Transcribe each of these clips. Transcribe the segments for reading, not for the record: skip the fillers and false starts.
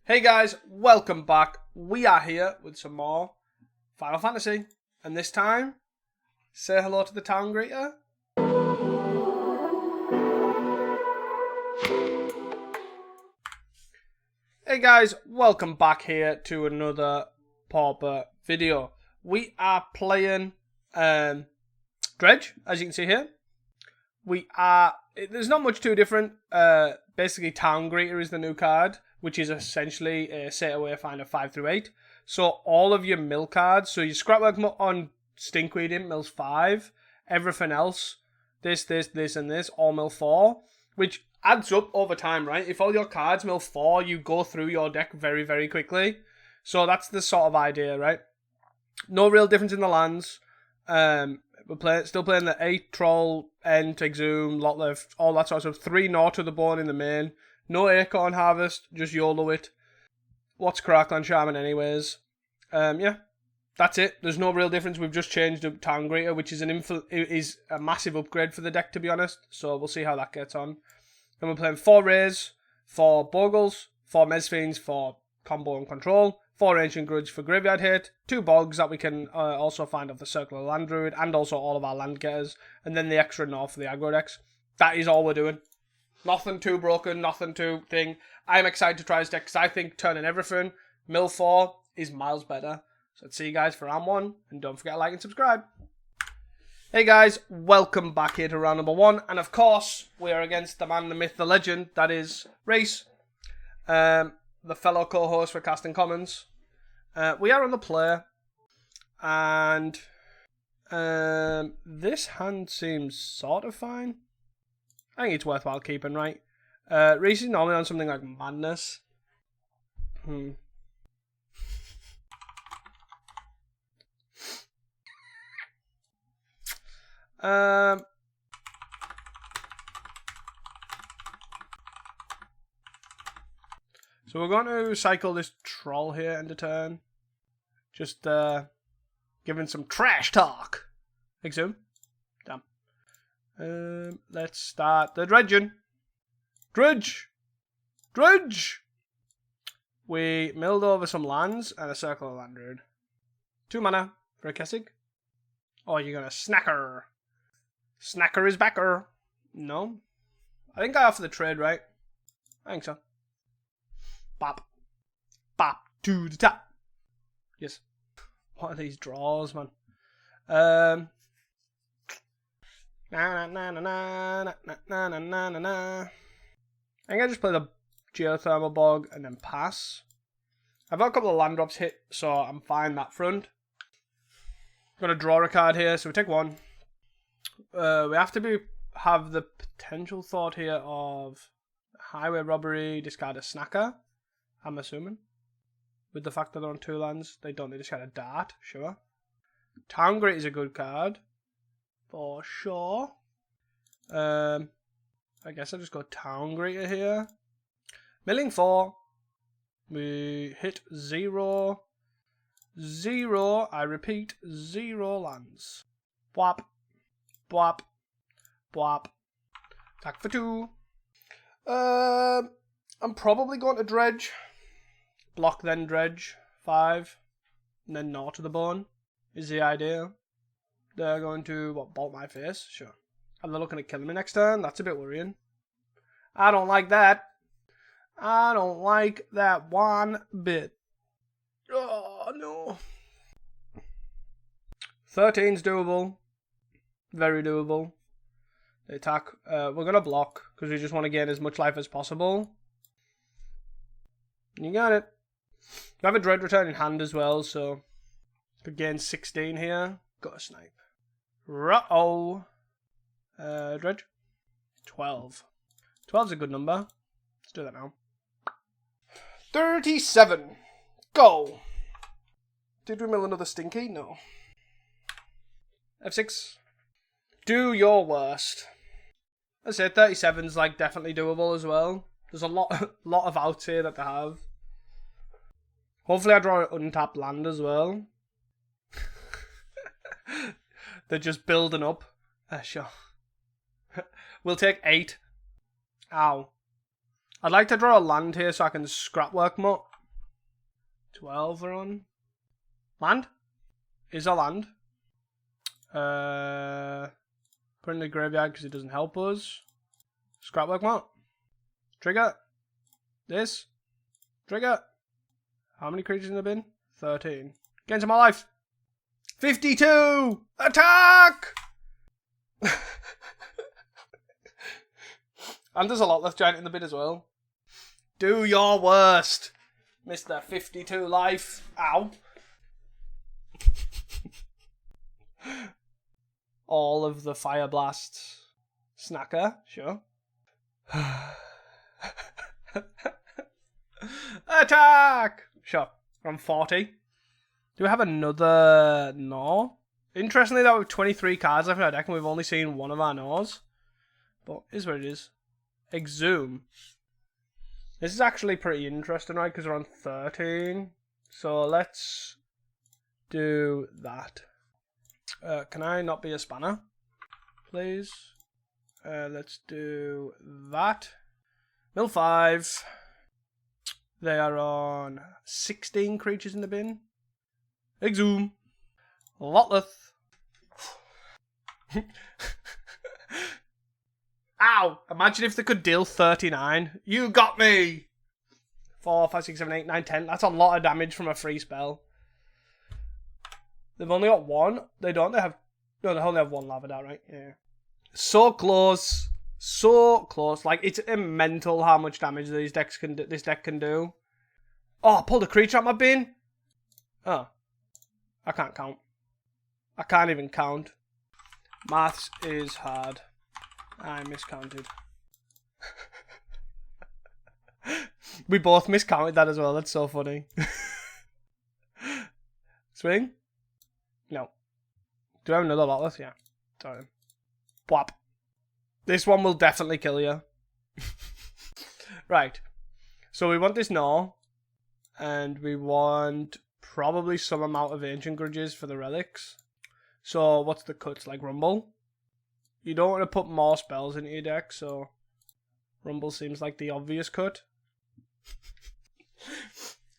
Hey guys, welcome back. We are here with some more Final Fantasy. And this time, say hello to the town greeter. Hey guys, welcome back here to another Pauper video. We are playing Dredge, as you can see here. There's not much too different. Basically, Town Greeter is the new card, which is essentially a set away finder 5 through 8. So all of your mill cards, so your scrapwork on Stinkweed Imp mills 5, everything else, this, and this, all mill 4, which adds up over time, right? If all your cards mill 4, you go through your deck very, very quickly. So that's the sort of idea, right? No real difference in the lands. We're still playing the 8 Troll, Ent, Exhume, Lotlif, all that sort of stuff. 3 Gnaw to the Bone in the main. No Acorn Harvest, just YOLO it. What's Crackland Shaman anyways? Yeah, that's it. There's no real difference. We've just changed up Town Greeter, which is a massive upgrade for the deck, to be honest. So we'll see how that gets on. And we're playing 4 Rays, 4 Bogles, 4 Mezfiends for combo and control, 4 Ancient Grudge for graveyard hit, 2 Bogs that we can also find off the Circle of Land Druid, and also all of our land getters, and then the extra Gnaw for the aggro decks. That is all we're doing. Nothing too broken, nothing too thing. I'm excited to try this deck because I think turning everything, mill 4 is miles better. So let's see you guys for round 1, and don't forget to like and subscribe. Hey guys, welcome back here to round number 1, and of course, we are against the man, the myth, the legend, that is Reese, the fellow co-host for Casting Commons. We are on the play, and this hand seems sort of fine. I think it's worthwhile keeping, right? Reese is normally on something like Madness. So we're going to cycle this Troll here end of turn. Just giving some trash talk. Exhume. Damn. Let's start the dredging. Dredge! Dredge! We milled over some lands and a Circle of Land Druid. 2 mana for a Kessig. Oh, you're gonna Snacker. Snacker is backer. No. I think I offer the trade, right? I think so. Bop. Bop to the top. Yes. What are these draws, man? I think I just play the Geothermal Bog and then pass. I've got a couple of land drops hit, so I'm fine that front. I'm gonna draw a card here, so we take 1. We have to have the potential thought here of highway robbery, discard a snacker, I'm assuming. With the fact that they're on 2 lands, they don't need to discard a dart, sure. Town Greeter is a good card, for sure. I guess I'll just go Town Greeter here. Milling 4. We hit 0. 0, I repeat, 0 lands. Bwap. Bwap. Bwap. Attack for 2. I'm probably going to Dredge. Block then Dredge. 5. And then Gnaw to the Bone is the idea. They're going to, bolt my face? Sure. And they're looking at killing me next turn? That's a bit worrying. I don't like that. I don't like that one bit. Oh, no. 13's doable. Very doable. They attack. We're going to block because we just want to gain as much life as possible. You got it. You have a Dread Return in hand as well, so could gain 16 here. Got a snipe. Ruh-oh. Dredge. 12. 12's a good number. Let's do that now. 37. Go. Did we mill another Stinky? No. F6. Do your worst. I say 37's like definitely doable as well. There's a lot of outs here that they have. Hopefully I draw an untapped land as well. They're just building up. Sure. We'll take 8. Ow. I'd like to draw a land here so I can scrapwork more. 12 are on. Land? Is a land. Put in the graveyard because it doesn't help us. Scrapwork what? Trigger. This. Trigger. How many creatures in the bin? 13. Get into my life. 52! Attack! And there's a Lotleth Giant in the bin as well. Do your worst, Mr. 52 life. Ow. All of the fire blasts. Snacker, sure. Attack! Sure. From 40. Do we have another Gnaw? Interestingly, that with 23 cards left in our deck and we've only seen one of our Gnaws. But is what it is. Exhume. This is actually pretty interesting, right? Because we're on 13. So let's do that. Can I not be a spanner? Please. Let's do that. Mill 5. They are on 16 creatures in the bin. Exhume. Lotleth. Ow! Imagine if they could deal 39. You got me! 4, 5, 6, 7, 8, 9, 10. That's a lot of damage from a free spell. They've only got one. They don't. They have... No, they only have one Lava Dart, right? Yeah. So close. So close. Like, it's mental how much damage this deck can do. Oh, I pulled a creature out my bin. Oh. I can't count. I can't even count. Maths is hard. I miscounted. We both miscounted that as well. That's so funny. Swing? No. Do I have another Lotleth? Yeah. Sorry. Whap. This one will definitely kill you. Right. So we want this Gnaw. And we want probably some amount of Ancient Grudges for the relics. So what's the cuts? Like Rumble? You don't want to put more spells into your deck, so Rumble seems like the obvious cut.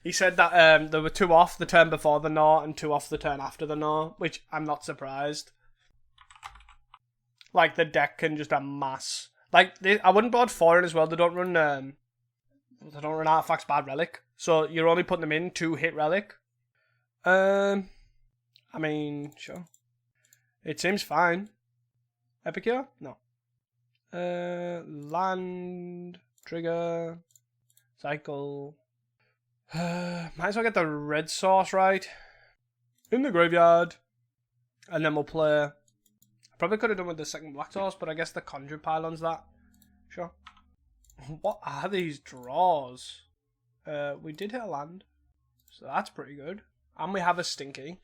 He said that there were 2 off the turn before the Gnaw and 2 off the turn after the Gnaw, which I'm not surprised. Like, the deck can just amass. Like, I wouldn't board 4 in as well. They don't run Artifacts Bad Relic, so you're only putting them in 2 hit Relic. I mean, sure. It seems fine. Epicure? No. Land, trigger, cycle. Might as well get the red source right. In the graveyard. And then we'll play. I probably could have done with the second black source, but I guess the conjure pylon's that. Sure. What are these draws? We did hit a land. So that's pretty good. And we have a stinky.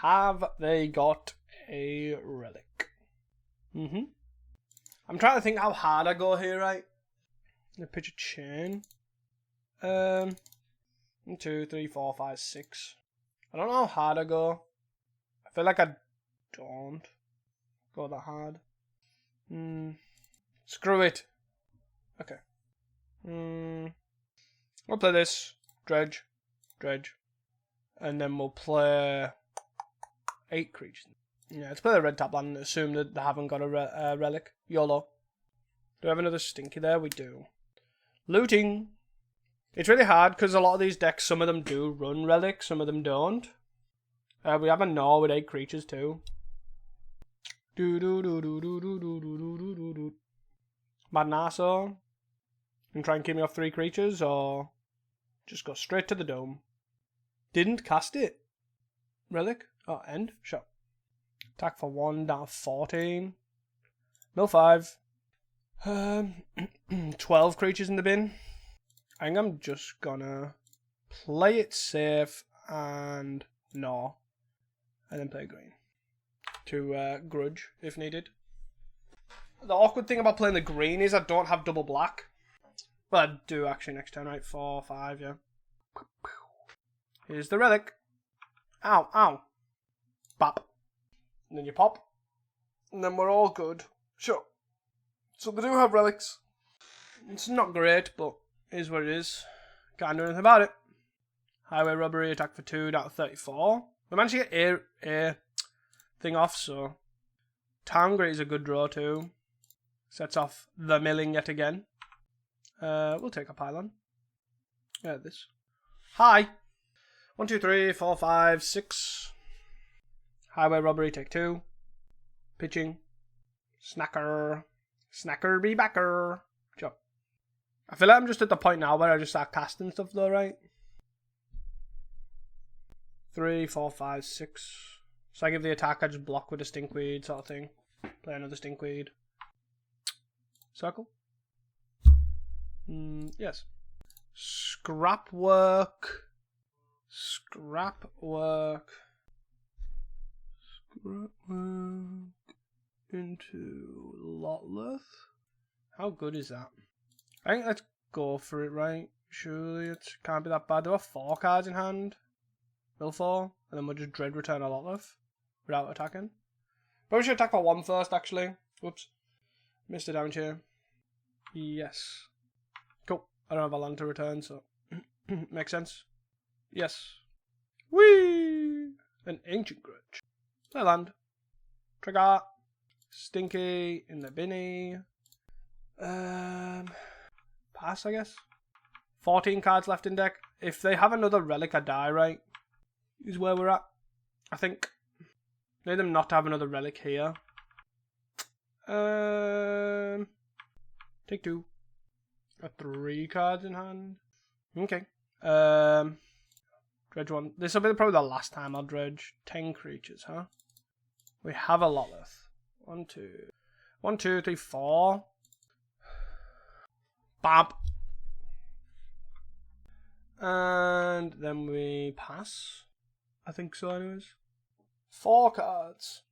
Have they got a relic? I'm trying to think how hard I go here, right? I'm gonna pitch a chain. 1, 2, 3, 4, 5, 6. I don't know how hard I go. I feel like I don't go that hard. Screw it. Okay. We'll play this. Dredge. And then we'll play 8 creatures. Yeah, let's play the red tap land and assume that they haven't got a relic. YOLO. Do we have another stinky there? We do. Looting. It's really hard because a lot of these decks, some of them do run relics, some of them don't. We have a Gnaw with 8 creatures too. Madnasso. And try and keep me off 3 creatures, or just go straight to the dome. Didn't cast it. Relic? Oh, end? Sure. Attack for 1, down 14. Mill 5. 12 creatures in the bin. I think I'm just gonna play it safe and Gnaw. And then play green. To grudge, if needed. The awkward thing about playing the green is I don't have double black. Well, I do actually next turn, right? 4, 5, yeah. Here's the relic. Ow, ow. Bop. And then you pop. And then we're all good. Sure. So they do have relics. It's not great, but it is what it is. Can't do anything about it. Highway robbery, attack for 2, down to 34. We managed to get a thing off, so Town Grate is a good draw too. Sets off the milling yet again. We'll take a pylon. Yeah, this. Hi. 1, 2, 3, 4, 5, 6. Highway robbery, take 2. Pitching. Snacker. Snacker be backer. Job. I feel like I'm just at the point now where I just start casting stuff though, right? 3, 4, 5, 6. So I give the attack, I just block with a stinkweed sort of thing. Play another stinkweed. Circle? Yes. Scrap work. Scrap work. Scrap work into Lotleth. How good is that? I think let's go for it, right? Surely it can't be that bad. There are 4 cards in hand. Mill 4. And then we'll just Dread return a Lotleth without attacking. But we should attack for 1 first, actually. Whoops. Missed the damage here. Yes. Cool. I don't have a land to return, so makes sense. Yes. Whee! An Ancient Grudge. Play land. Trigger. Stinky in the binny. Pass, I guess. 14 cards left in deck. If they have another relic, I die, right? Is where we're at. I think. Need them not to have another relic here. Take 2. Got 3 cards in hand. Okay. Dredge 1. This will be probably the last time I'll dredge 10 creatures, huh? We have a Lotleth. 1, 2. 1, 2, 3, 4. Bop. And then we pass. I think so, anyways. 4 cards.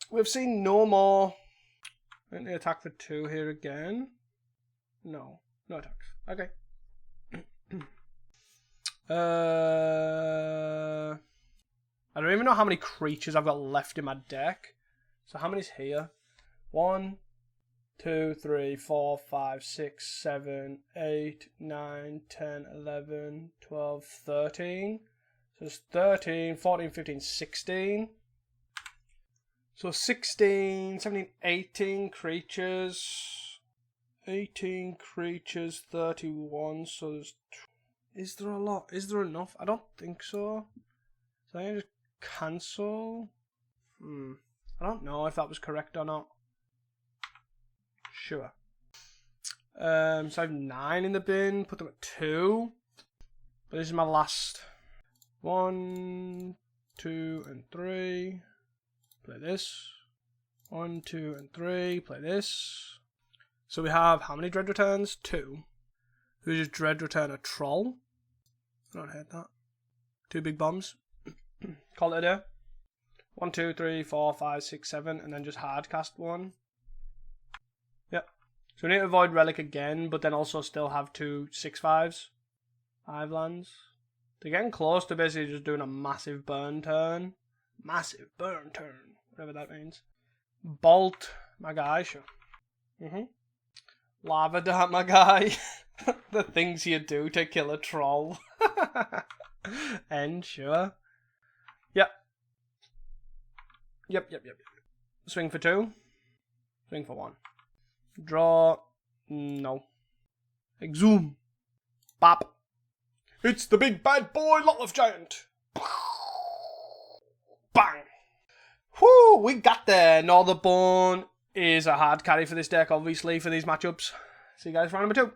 We've seen no more. I think they attack for 2 here again. No attacks. Okay. I don't even know how many creatures I've got left in my deck. So how many's here? 1, 2, 3, 4, 5, 6, 7, 8, 9, 10, 11, 12, 13. So it's 13, 14, 15, 16. So 16, 17, 18 creatures. 18 creatures, 31. So there's... Is there a lot? Is there enough? I don't think so. So I can just cancel. I don't know if that was correct or not. Sure. So I have 9 in the bin. Put them at 2. But this is my last. 1, 2, and 3. Play this. 1, 2, and 3. Play this. So we have how many Dread returns? 2. We just Dread return a Troll. I don't hate that. 2 big bombs. Call it a day. 1, 2, 3, 4, 5, 6, 7, and then just hard cast 1. Yep. So we need to avoid Relic again, but then also still have 2 6/5s. 5 lands. They're getting close to basically just doing a massive burn turn. Massive burn turn. Whatever that means. Bolt, my guy, sure. Lava Dart, my guy. The things you do to kill a troll. And sure. Yep. Yep. Swing for 2. Swing for 1. Draw. No. Exhume. Bop. It's the big bad boy Lotleth Giant. Bang. Whoo, we got there. Northerborn is a hard carry for this deck, obviously, for these matchups. See you guys for round number 2.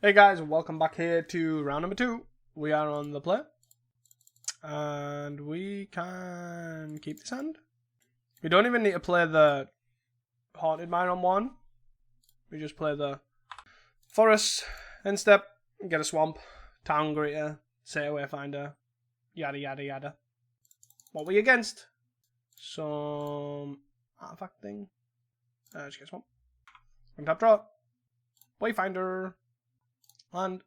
Hey guys, welcome back here to round number 2. We are on the play. And we can keep this hand. We don't even need to play the Haunted Mine on 1. We just play the Forest, end step, get a Swamp, Town Greeter, Sail Wayfinder, yada yada yada. What are we against? Some artifact thing. Just get a Swamp. Tap draw. Wayfinder. Land.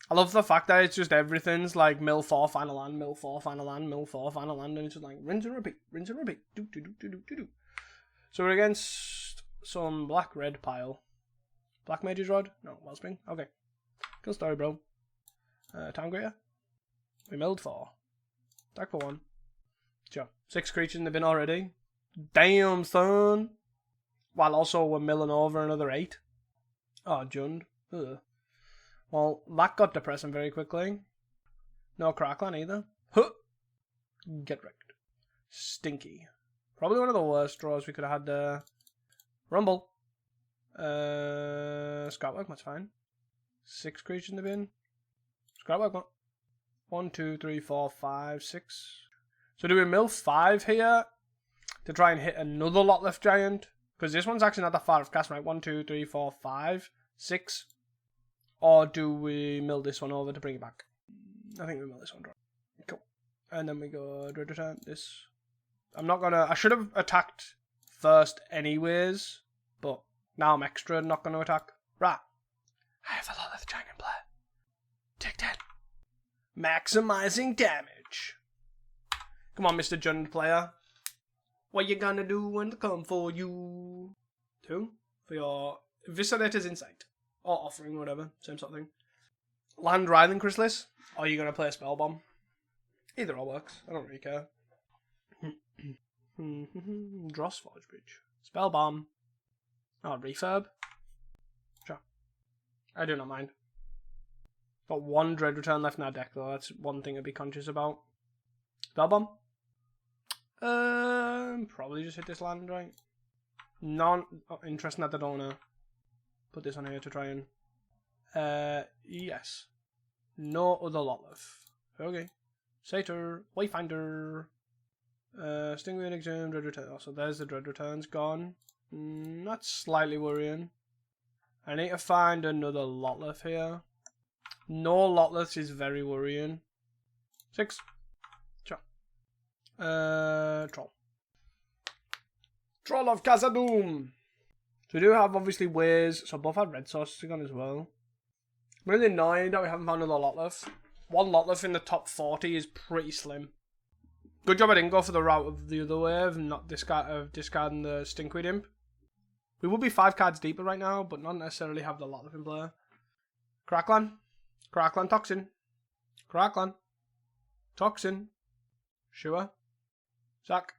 I love the fact that it's just everything's like mill 4, final land, mill 4, final land, mill 4, final land, and it's just like rinse and repeat, rinse and repeat. Do. So we're against some black-red pile. Black Mage's Rod? No, Wellspring. Okay. Cool story, bro. Town Greater. We milled 4. Attack for 1. Sure. 6 creatures in the bin already. Damn, son. While also we're milling over another 8. Oh, Jund. Ugh. Well, that got depressing very quickly. No Crackland either. Huh. Get wrecked. Stinky. Probably one of the worst draws we could have had there. Rumble. Scrapwork, that's fine. 6 creatures in the bin. Scrapwork, 1, 2, 3, 4, 5, 6. So do we mill 5 here to try and hit another Lotleth Giant? Because this one's actually not that far of cast, right? 1, 2, 3, 4, 5, 6. Or do we mill this one over to bring it back? I think we mill this one. Cool. And then we go Dredge return. This. I should have attacked first anyways, but now I'm extra not going to attack. Right. I have a Lotleth Giant in play. Take 10. Maximizing damage. Come on, Mr. Jund player. What you gonna do when they come for you? 2 for your Viscerator's Insight. Or Offering, whatever. Same sort of thing. Land Writhing Chrysalis. Or are you gonna play a Spell Bomb? Either or works. I don't really care. Dross Forge Bridge. Spell Bomb. Oh, Refurb. Sure. I do not mind. Got 1 Dread Return left in our deck though. That's one thing I'd be conscious about. Spell Bomb. Probably just hit this land, right? Interesting that they don't wanna put this on here to try and yes. No other Lotleth. Okay. Satyr, Wayfinder, Stingray, Exhume, Dread Return. Oh, so there's the Dread Returns gone. That's slightly worrying. I need to find another Lotleth here. No Lotleths is very worrying. 6. Sure. Troll. Troll of Khazad-dûm. So we do have obviously ways. So both have red sources gone as well. I'm really annoyed that we haven't found another Lotleth. 1 Lotleth in the top 40 is pretty slim. Good job I didn't go for the route of the other way of not discarding the Stinkweed Imp. We would be 5 cards deeper right now, but not necessarily have the Lotleth in play. Crackland. Crackland Toxin. Crackland. Toxin. Sure. Sack.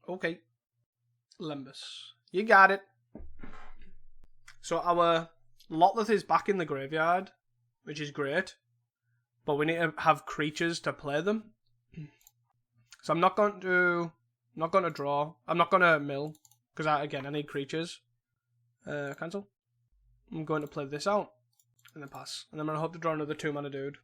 Okay. Lembas. You got it. So our Lotleth is back in the graveyard, which is great. But we need to have creatures to play them. So I'm not going to draw. I'm not going to mill. Because I need creatures. Cancel. I'm going to play this out. And then pass. And then I'm going to hope to draw another 2-mana dude.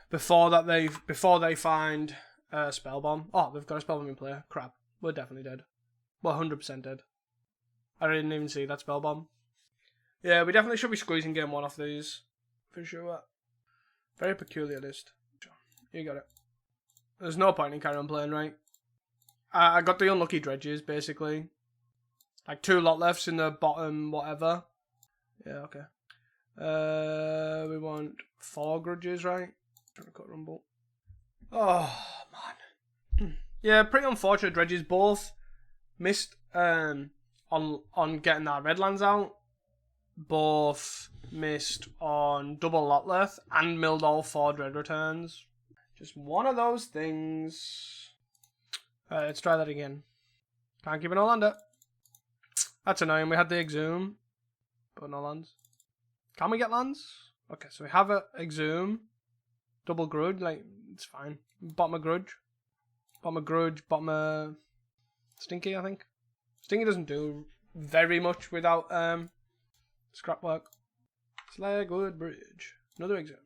Before they find a Spell Bomb. Oh, they've got a Spell Bomb in play. Crap. We're definitely dead. We're 100% dead. I didn't even see that Spell Bomb. Yeah, we definitely should be squeezing game 1 off these. For sure. Very peculiar list. You got it. There's no point in carrying on playing, right? I got the unlucky dredges, basically. Like 2 Lotleths in the bottom, whatever. Yeah, okay. We want 4 grudges, right? Trying to cut Rumble. Oh, man. Yeah, pretty unfortunate dredges. Both missed on getting our Redlands out. Both missed on double Lotleth and milled all 4 Dread Returns. Just one of those things. Let's try that again. Can't keep an Olander. That's annoying. We had the Exhume, but no lands. Can we get lands? Okay, so we have a Exhume. Double Grudge, like, it's fine. Bottom of Grudge. Bottom of Grudge, bottom of Stinky, I think. Stinky doesn't do very much without Scrapwork. Slagwood Bridge. Another Exhume.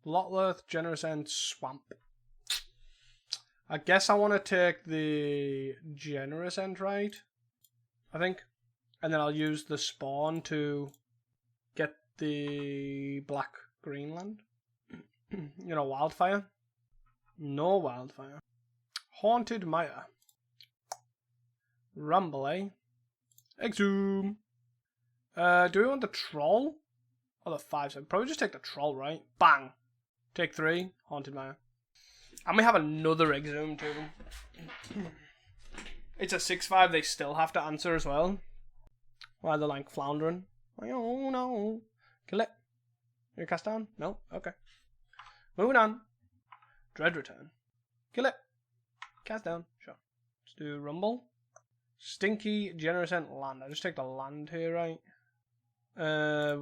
Lotleth, Generous End, Swamp. I guess I want to take the Generous End, right? I think. And then I'll use the Spawn to get the black-green land. You know, Wildfire. No Wildfire. Haunted Mire. Rumble, eh? Exhume. Do we want the Troll? Or the 5/7? Probably just take the Troll, right? Bang! Take 3. Haunted Mire. And we have another Exhume too. It's a 6/5 they still have to answer as well. While they're like floundering. Like, oh no. Kill it. You cast down? No? Okay. Moving on. Dread return. Kill it. Cast down. Sure. Let's do Rumble. Stinky, Generous Ent, Land. I just take the land here, right?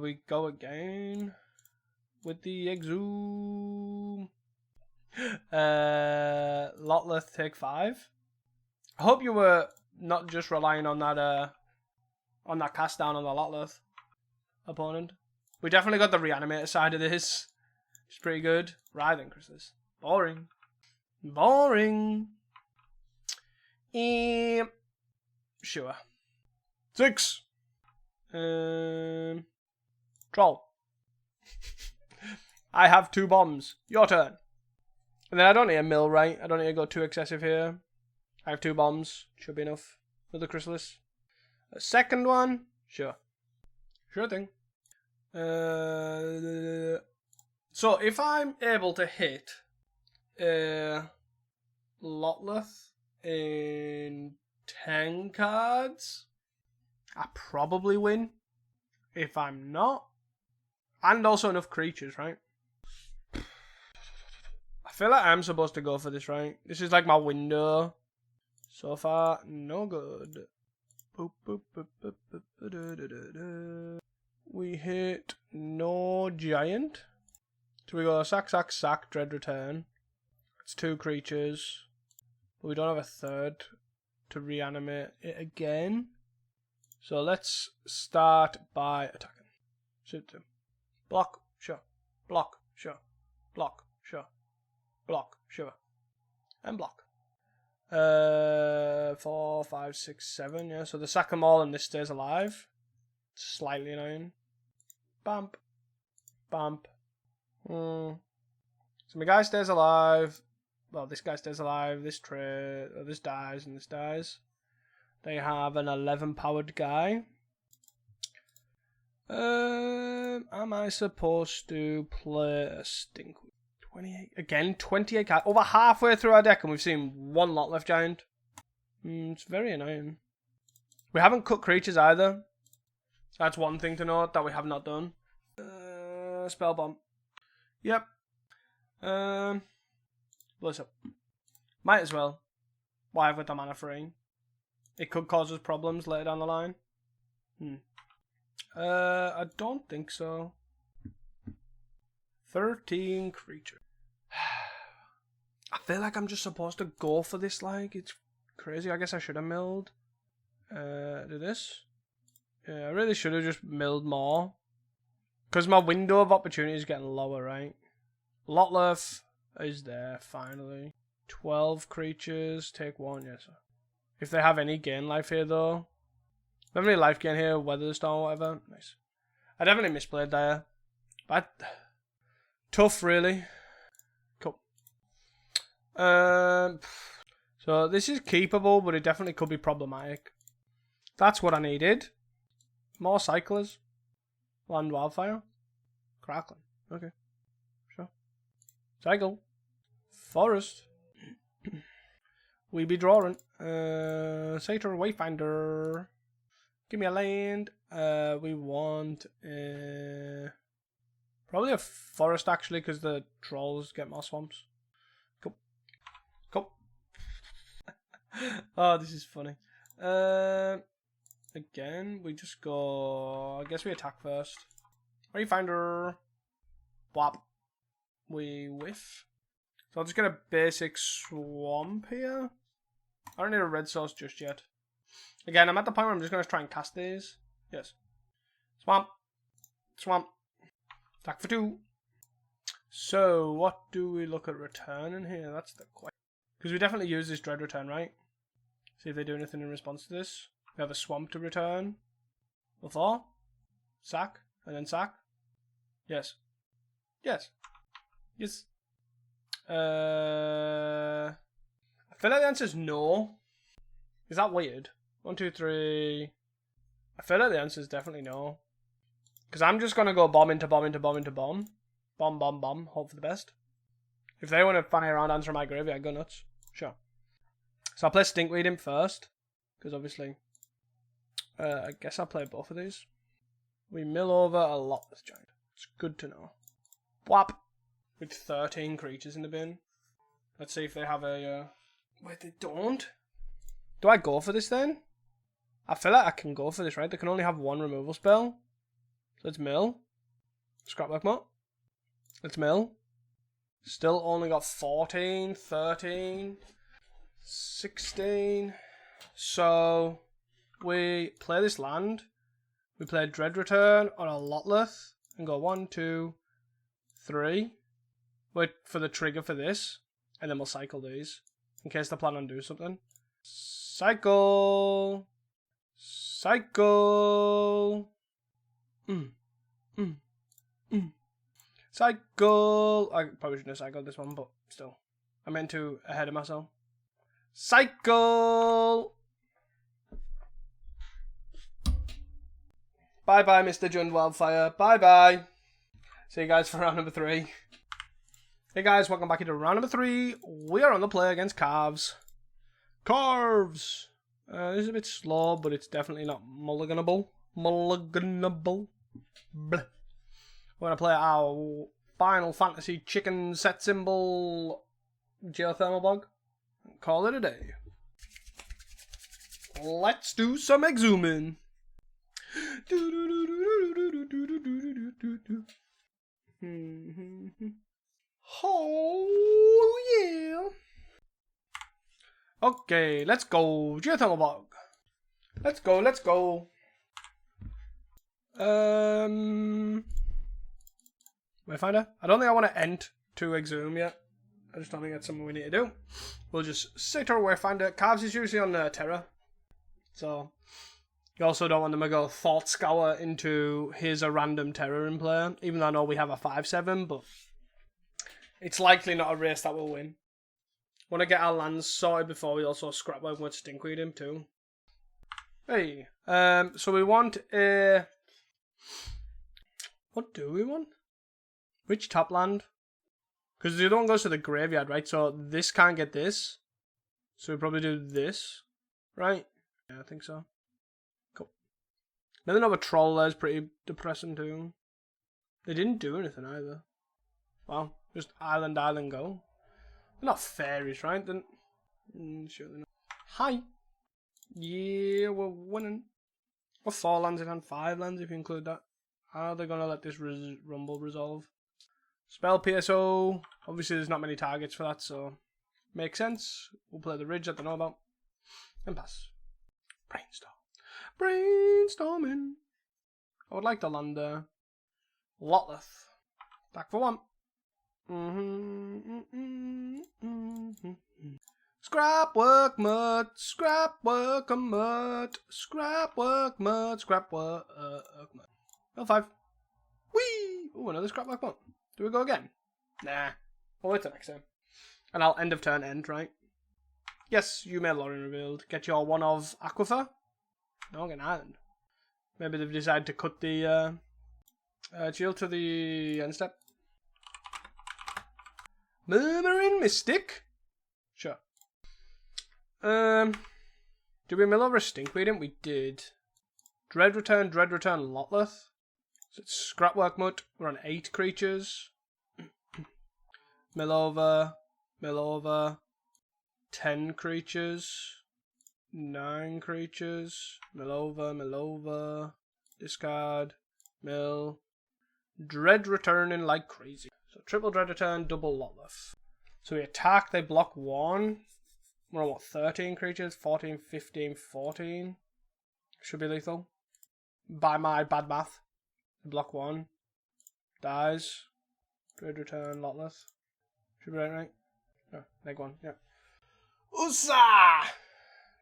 We go again with the Exhume. Lotleth, take 5. I hope you were not just relying on that cast down on the Lotleth opponent. We definitely got the reanimator side of this. It's pretty good. Writhing Chrysalis. Boring. Boring. Sure. 6. Troll. I have 2 bombs. Your turn. And then I don't need a mill, right? I don't need to go too excessive here. I have 2 bombs. Should be enough for the Chrysalis. A second one? Sure. Sure thing. So if I'm able to hit Lotleth in 10 cards, I probably win. If I'm not, and also enough creatures, right? I feel like I'm supposed to go for this, right? This is like my window. So far, no good. Boop, boop, boop, boop, boop, da, da, da, da. We hit no giant. So we go sack, sack, sack, dread return. It's 2 creatures. But we don't have a third to reanimate it again. So let's start by attacking. Shoot 2. Block, sure. Block, sure. Block, sure. Block, sure. And block. 4, 5, 6, 7, yeah. So they sack them all and this stays alive. Slightly annoying. Bump. Bump. So my guy stays alive. Well, this guy stays alive. This dies and this dies. They have an 11 powered guy. Am I supposed to play a stink? 28 again. 28 cards. Over halfway through our deck, and we've seen 1 Lotleth giant. It's very annoying. We haven't cut creatures either. That's one thing to note that we have not done. Spell bomb. Yep. Bless up. Might as well. Why with the mana free? It could cause us problems later down the line. I don't think so. 13 creatures. I feel like I'm just supposed to go for this, like, it's crazy. I guess I should have milled. Do this. Yeah, I really should have just milled more. Because my window of opportunity is getting lower, right? Lotleth is there, finally. 12 creatures, take 1, yes. If they have any gain life here, though. They have any life gain here, Weatherstone, whatever. Nice. I definitely misplayed there. But tough, really. Cool. So this is keepable, but it definitely could be problematic. That's what I needed. More cyclers. Land wildfire. Crackling. Okay. Sure. Cycle. Forest. We be drawing. Satyr Wayfinder. Give me a land. We want probably a forest actually, because the trolls get more swamps. Cool. Cool. Oh, this is funny. Again, we just go. I guess we attack first. Wayfinder. Bwop. We whiff. So I'll just get a basic swamp here. I don't need a red source just yet. Again, I'm at the point where I'm just going to try and cast these. Yes. Swamp. Swamp. Attack for 2. So, what do we look at returning here? That's the question. Because we definitely use this dread return, right? See if they do anything in response to this. We have a swamp to return. Before. Sack. And then sack. Yes. Yes. Yes. I feel like the answer is no. Is that weird? 1, 2, 3. I feel like the answer is definitely no. Because I'm just going to go bomb into bomb into bomb into bomb. Bomb, bomb, bomb. Hope for the best. If they want to fanny around answer my graveyard, go nuts. Sure. So I'll play Stinkweed in first. Because obviously, I guess I'll play both of these. We mill over a lot this giant. It's good to know. Whap. with 13 creatures in the bin. Let's see if they have a... Wait, they don't? Do I go for this then? I feel like I can go for this, right? They can only have one removal spell. So let's mill. Scrapbook Mutt. Let's mill. Still only got 14, 13, 16. So we play this land. We play Dread Return on a Lotleth and go 1, 2, 3. Wait for the trigger for this, and then we'll cycle these in case they plan on doing something. Cycle. Cycle. Cycle. I probably shouldn't have cycled this one, but still. I meant to ahead of myself. Cycle. Bye-bye, Mr. Jund Wildfire. Bye-bye. See you guys for round number 3. Hey guys, welcome back into round number 3. We are on the play against Carves. Carves! This is a bit slow, but it's definitely not mulliganable. Mulliganable. Bleh. We're going to play our Final Fantasy chicken set symbol geothermal bug. Call it a day. Let's do some exhuming. Oh yeah. Okay, let's go. Geothermal bug. Let's go, let's go. Wayfinder? I don't think I want to end to exhume yet. I just don't think that's something we need to do. We'll just sit our Wayfinder. Carves is usually on Terra. So you also don't want them to go Thought Scour into here's a random Terror in play. Even though I know we have a 5/7, but it's likely not a race that will win. Want to get our lands sorted before we also scrapwork with Stinkweed him too. Hey, so we want a... What do we want? Which top land? Because the other one goes to the graveyard, right? So this can't get this. So we probably do this, right? Yeah, I think so. Cool. Then another troll there is pretty depressing too. They didn't do anything either. Wow, just island go. They're not fairies, right? Then sure they're not. Hi. Yeah, we're winning. We're 4 lands in hand, 5 lands if you include that. How are they gonna let this rumble resolve? Spell PSO. Obviously, there's not many targets for that, so makes sense. We'll play the ridge that they know about and pass. Brainstorm. Brainstorming. I would like to land there. Lotleth. Back for 1. Scrapwork Mutt, Scrapwork Mutt, Scrapwork Mutt, Scrapwork Mutt. L5. Whee! Ooh, another Scrapwork Mutt. Do we go again? Nah. We'll wait till next time. And I'll end of turn end, right? Yes, you may Lauren revealed. Get your 1 of Aquifer? No, get an island. Maybe they've decided to cut the shield to the end step. Murmuring Mystic? Sure. Did we mill over a Stinkweed? We did. Dread Return, Lotleth. So it's Scrapwork Mutt. We're on 8 creatures. Mill over. 10 creatures. 9 creatures. Mill over. Discard. Mill. Dread Returning like crazy. So triple Dread Return, double Lotleth. So we attack, they block 1. We're on what, 13 creatures? 14, 15, 14. Should be lethal. By my bad math. They block 1. Dies. Dread Return, Lotleth. Should be right? No, leg 1, yeah. Ussa!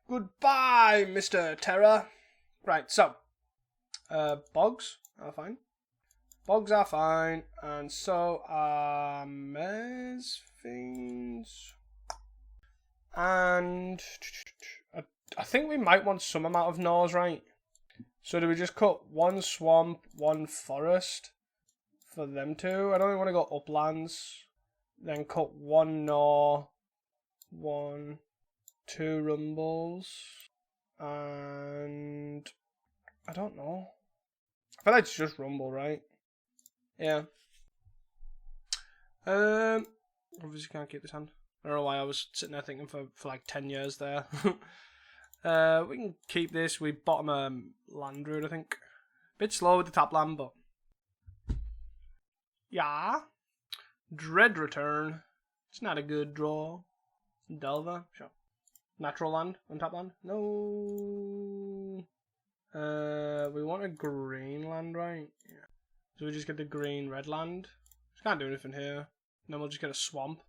Goodbye, Mr. Terror. Right, so. Bogs are fine. Bogs are fine, and so are Mez Fiends. And I think we might want some amount of Gnaws, right? So do we just cut 1 swamp, 1 forest for them two? I don't even want to go uplands. Then cut 1 Gnaw, 1, 2 rumbles, and I don't know. I feel like it's just rumble, right? Yeah. Obviously can't keep this hand. I don't know why I was sitting there thinking for like 10 years there. We can keep this. We bottom land route, I think. Bit slow with the top land, but yeah. Dread return. It's not a good draw. Delver, sure. Natural land on top land. No. We want a green land, right? Yeah. So we just get the green red land. Just can't do anything here. And then we'll just get a swamp.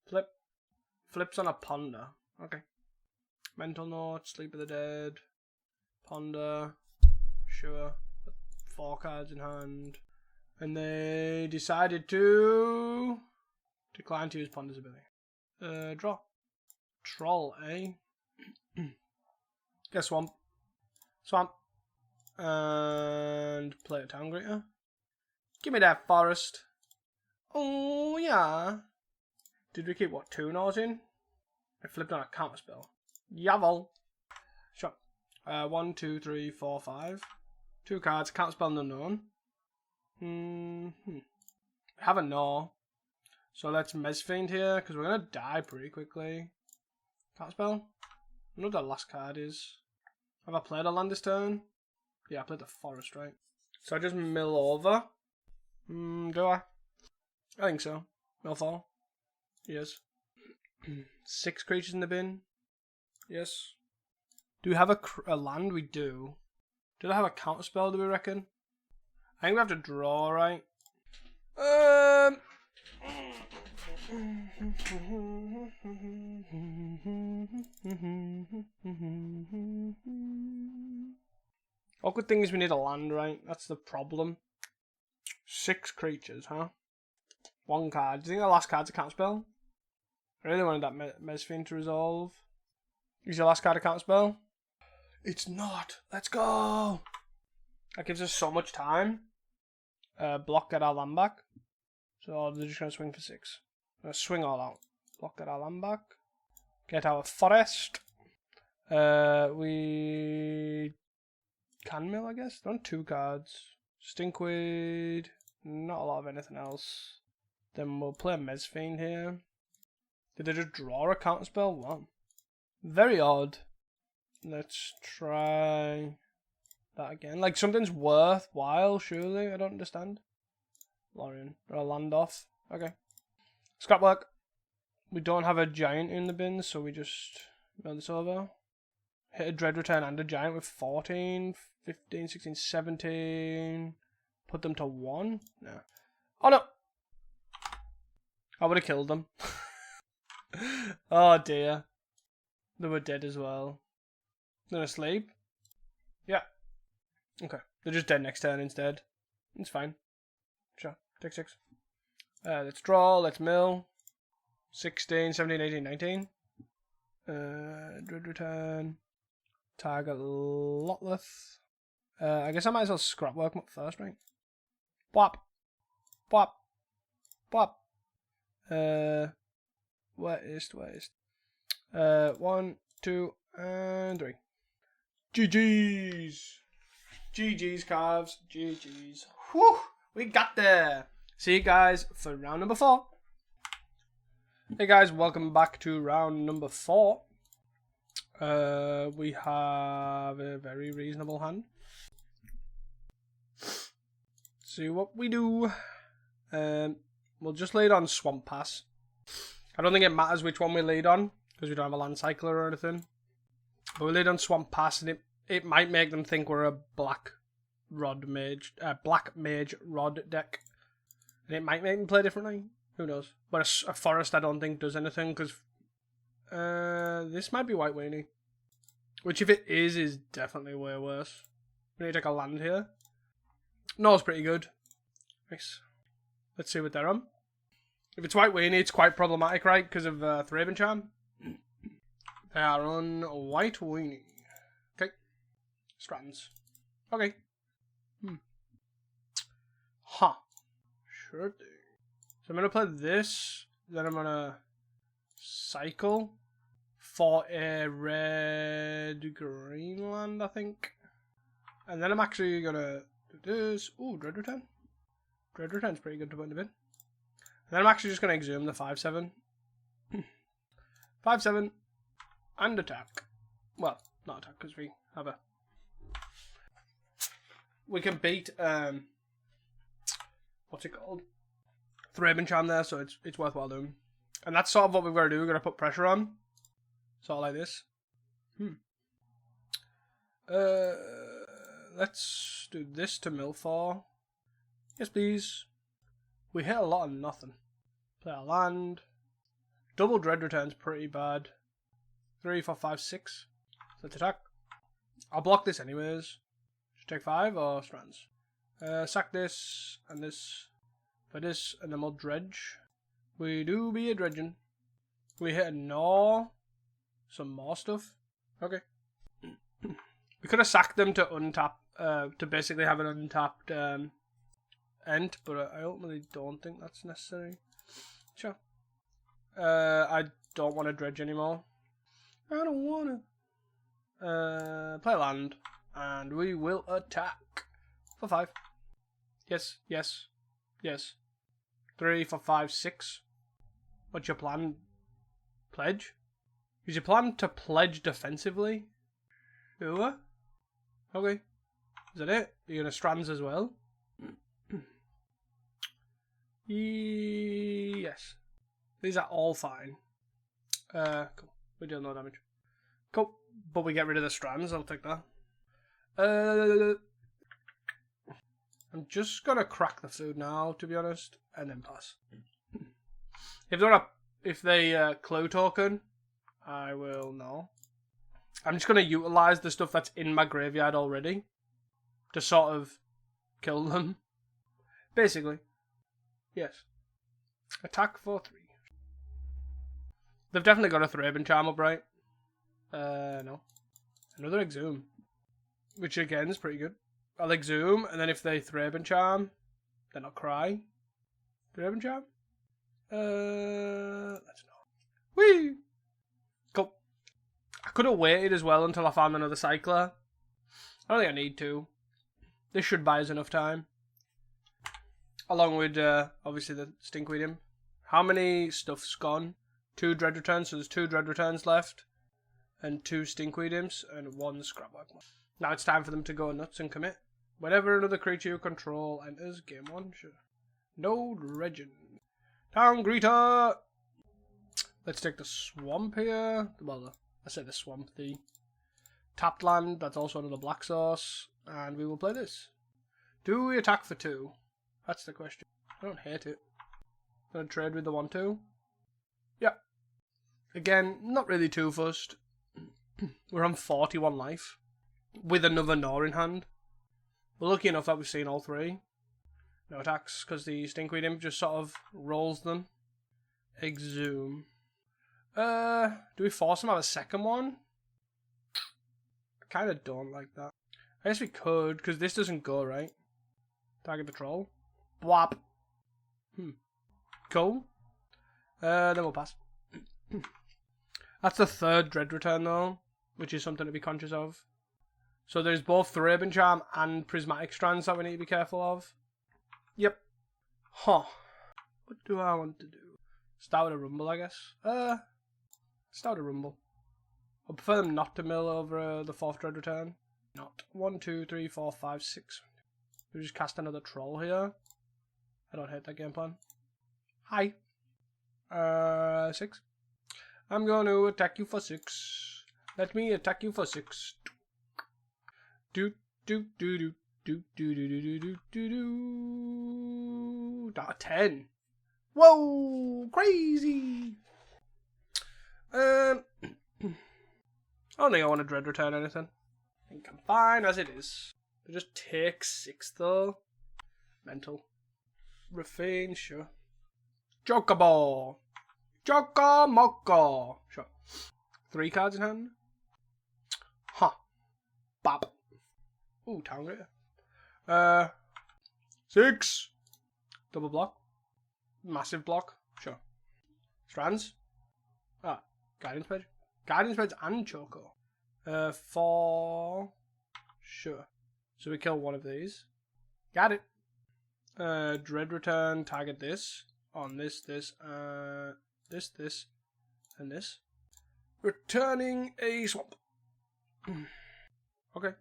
Flip. Flips on a ponder. Okay. Mental note, Sleep of the Dead, Ponder, sure, 4 cards in hand, and they decided to decline to use Ponder's ability. Draw. Troll, eh? Get Swamp. Swamp. And play a Town Greeter. Give me that Forest. Oh, yeah. Did we keep, what, 2 Gnaws in? I flipped on a counter spell. Yavel. Sure. 1, 2, 3, 4, 5. 2 cards. Can't spell unknown. We have a Gnaw. So let's Mesfiend here, because we're going to die pretty quickly. Can't spell. I know what the last card is. Have I played a land this turn? Yeah, I played the Forest, right? So I just mill over. Do I? I think so. Mill 4. Yes. 6 creatures in the bin. Yes. Do we have a land? We do. Do they have a counterspell, do we reckon? I think we have to draw, right? Awkward thing is we need a land, right? That's the problem. 6 creatures, huh? 1 card. Do you think the last card's a counterspell? I really wanted that Mesfiend to resolve. Is your last card a counterspell? It's not. Let's go. That gives us so much time. Block, get our land back. So they're just going to swing for 6. Swing all out. Block, get our land back. Get our Forest. We can mill, I guess. They're on 2 cards. Stinkweed. Not a lot of anything else. Then we'll play a Mesfiend here. Did they just draw a counterspell? Wow. Very odd. Let's try that again. Like, something's worthwhile, surely? I don't understand. Lorien. Or a land off. Okay. Scrapwork. We don't have a giant in the bin, so we just mill this over. Hit a Dread Return and a giant with 14, 15, 16, 17. Put them to 1? No. Oh no! I would have killed them. Oh dear. They were dead as well. They're asleep? Yeah. Okay. They're just dead next turn instead. It's fine. Sure. Take 6. Let's draw. Let's mill. 16, 17, 18, 19. Dread Return. Target Lotleth. I guess I might as well scrapwork them up first, right? Bwap. Bwap. Bwap. Where is? 1, 2, and 3. GG's. GG's, Carves. GG's. Whew. We got there. See you guys for round number 4. Hey guys, welcome back to round number 4. We have a very reasonable hand. See what we do. We'll just lead on Swamp Pass. I don't think it matters which one we lead on, because we don't have a land cycler or anything. But we lead on Swamp Pass, and it might make them think we're a black mage rod deck. And it might make them play differently. Who knows? But a Forest I don't think does anything, because this might be White Weenie. Which if it is definitely way worse. We need to take a land here. No, it's pretty good. Nice. Let's see what they're on. If it's White Weenie, it's quite problematic, right? Because of Thraben Charm. They are on White Weenie. Okay. Strands. Okay. Huh. Sure thing. So I'm going to play this. Then I'm going to cycle for a red-green land, I think. And then I'm actually going to do this. Ooh, Dread Return. Dread Return's pretty good to put in the bin. then I'm actually just going to exhume the 5/7. 5/7 and attack. Well, not attack because we have a. We can beat what's it called? Thraben Charm there, so it's worthwhile doing. And that's sort of what we've got to do. We're going to put pressure on, sort of like this. Let's do this to mill 4. Yes, please. We hit a lot of nothing. Play our land. Double Dread return's pretty bad. 3, 4, 5, 6. Let's attack. I'll block this anyways. Should take 5 or strands. Sack this and this for this, and then we'll dredge. We do be a dredging. We hit a gnaw. Some more stuff. Okay. We could have sacked them to untap, to basically have an untapped end, but I ultimately don't think that's necessary. Sure. I don't want to dredge anymore. I don't want to. Play land, and we will attack for 5. Yes, yes, yes. 3, 4, 5, 6. What's your plan? Pledge? Is your plan to pledge defensively? Sure. Okay. Is that it? You're gonna strands as well? Yes. These are all fine. Cool. We deal no damage. Cool. But we get rid of the strands, I'll take that. I'm just gonna crack the food now, to be honest, and then pass. If they clue token, I will know. I'm just gonna utilize the stuff that's in my graveyard already to sort of kill them. Basically. Yes. Attack for 3. They've definitely got a Thraben Charm up, right? No. Another Exhume. Which again is pretty good. I'll Exhume, and then if they Thraben Charm, then I'll cry. Thraben Charm? Let's know. Whee! Cool. I could have waited as well until I found another Cycler. I don't think I need to. This should buy us enough time. Along with, obviously, the Stinkweed Imp. How many stuff's gone? 2 Dread Returns, so there's 2 Dread Returns left. And 2 Stinkweed Imps, and 1 Scrapbook. Now it's time for them to go nuts and commit. Whenever another creature you control enters game 1, sure. No dredging. Town Greeter! Let's take the swamp here. Well, I say the swamp, the tapped land. That's also another black source. And we will play this. Do we attack for 2? That's the question. I don't hate it. Gonna trade with the 1/2. Yeah. Again, not really too fussed. We're on 41 life. With another Gnaw in hand. We're lucky enough that we've seen all 3. No attacks, because the Stinkweed Imp just sort of rolls them. Exhume. Do we force him to have a second one? I kind of don't like that. I guess we could, because this doesn't go, right? Target the troll. Bwap. Cool. Then we'll pass. That's the 3rd Dread Return, though, which is something to be conscious of. So there's both Thraben Charm and Prismatic Strands that we need to be careful of. Yep. Huh. What do I want to do? Start with a Rumble, I guess. Start with a Rumble. I prefer them not to mill over the 4th Dread Return. Not. 1, 2, 3, 4, 5, 6. We just cast another troll here. I don't hate that game plan. Hi. 6. I'm going to attack you for 6. Let me attack you for 6. Do do do do do do do do do do do. 10. Whoa, crazy. I don't think I want to Dread Return anything. I think I'm fine as it is. It just takes 6 though. Mental. Refrain, sure. Chocobo. Chocomoco. Sure. 3 cards in hand. Huh. Bop. Ooh, Town Greeter. 6. Double block. Massive block. Sure. Strands. Guidance Pledge. Guidance Pledge and Choco. 4. Sure. So we kill one of these. Got it. Dread Return, target this. on this, this, and this. Returning a swamp. Okay.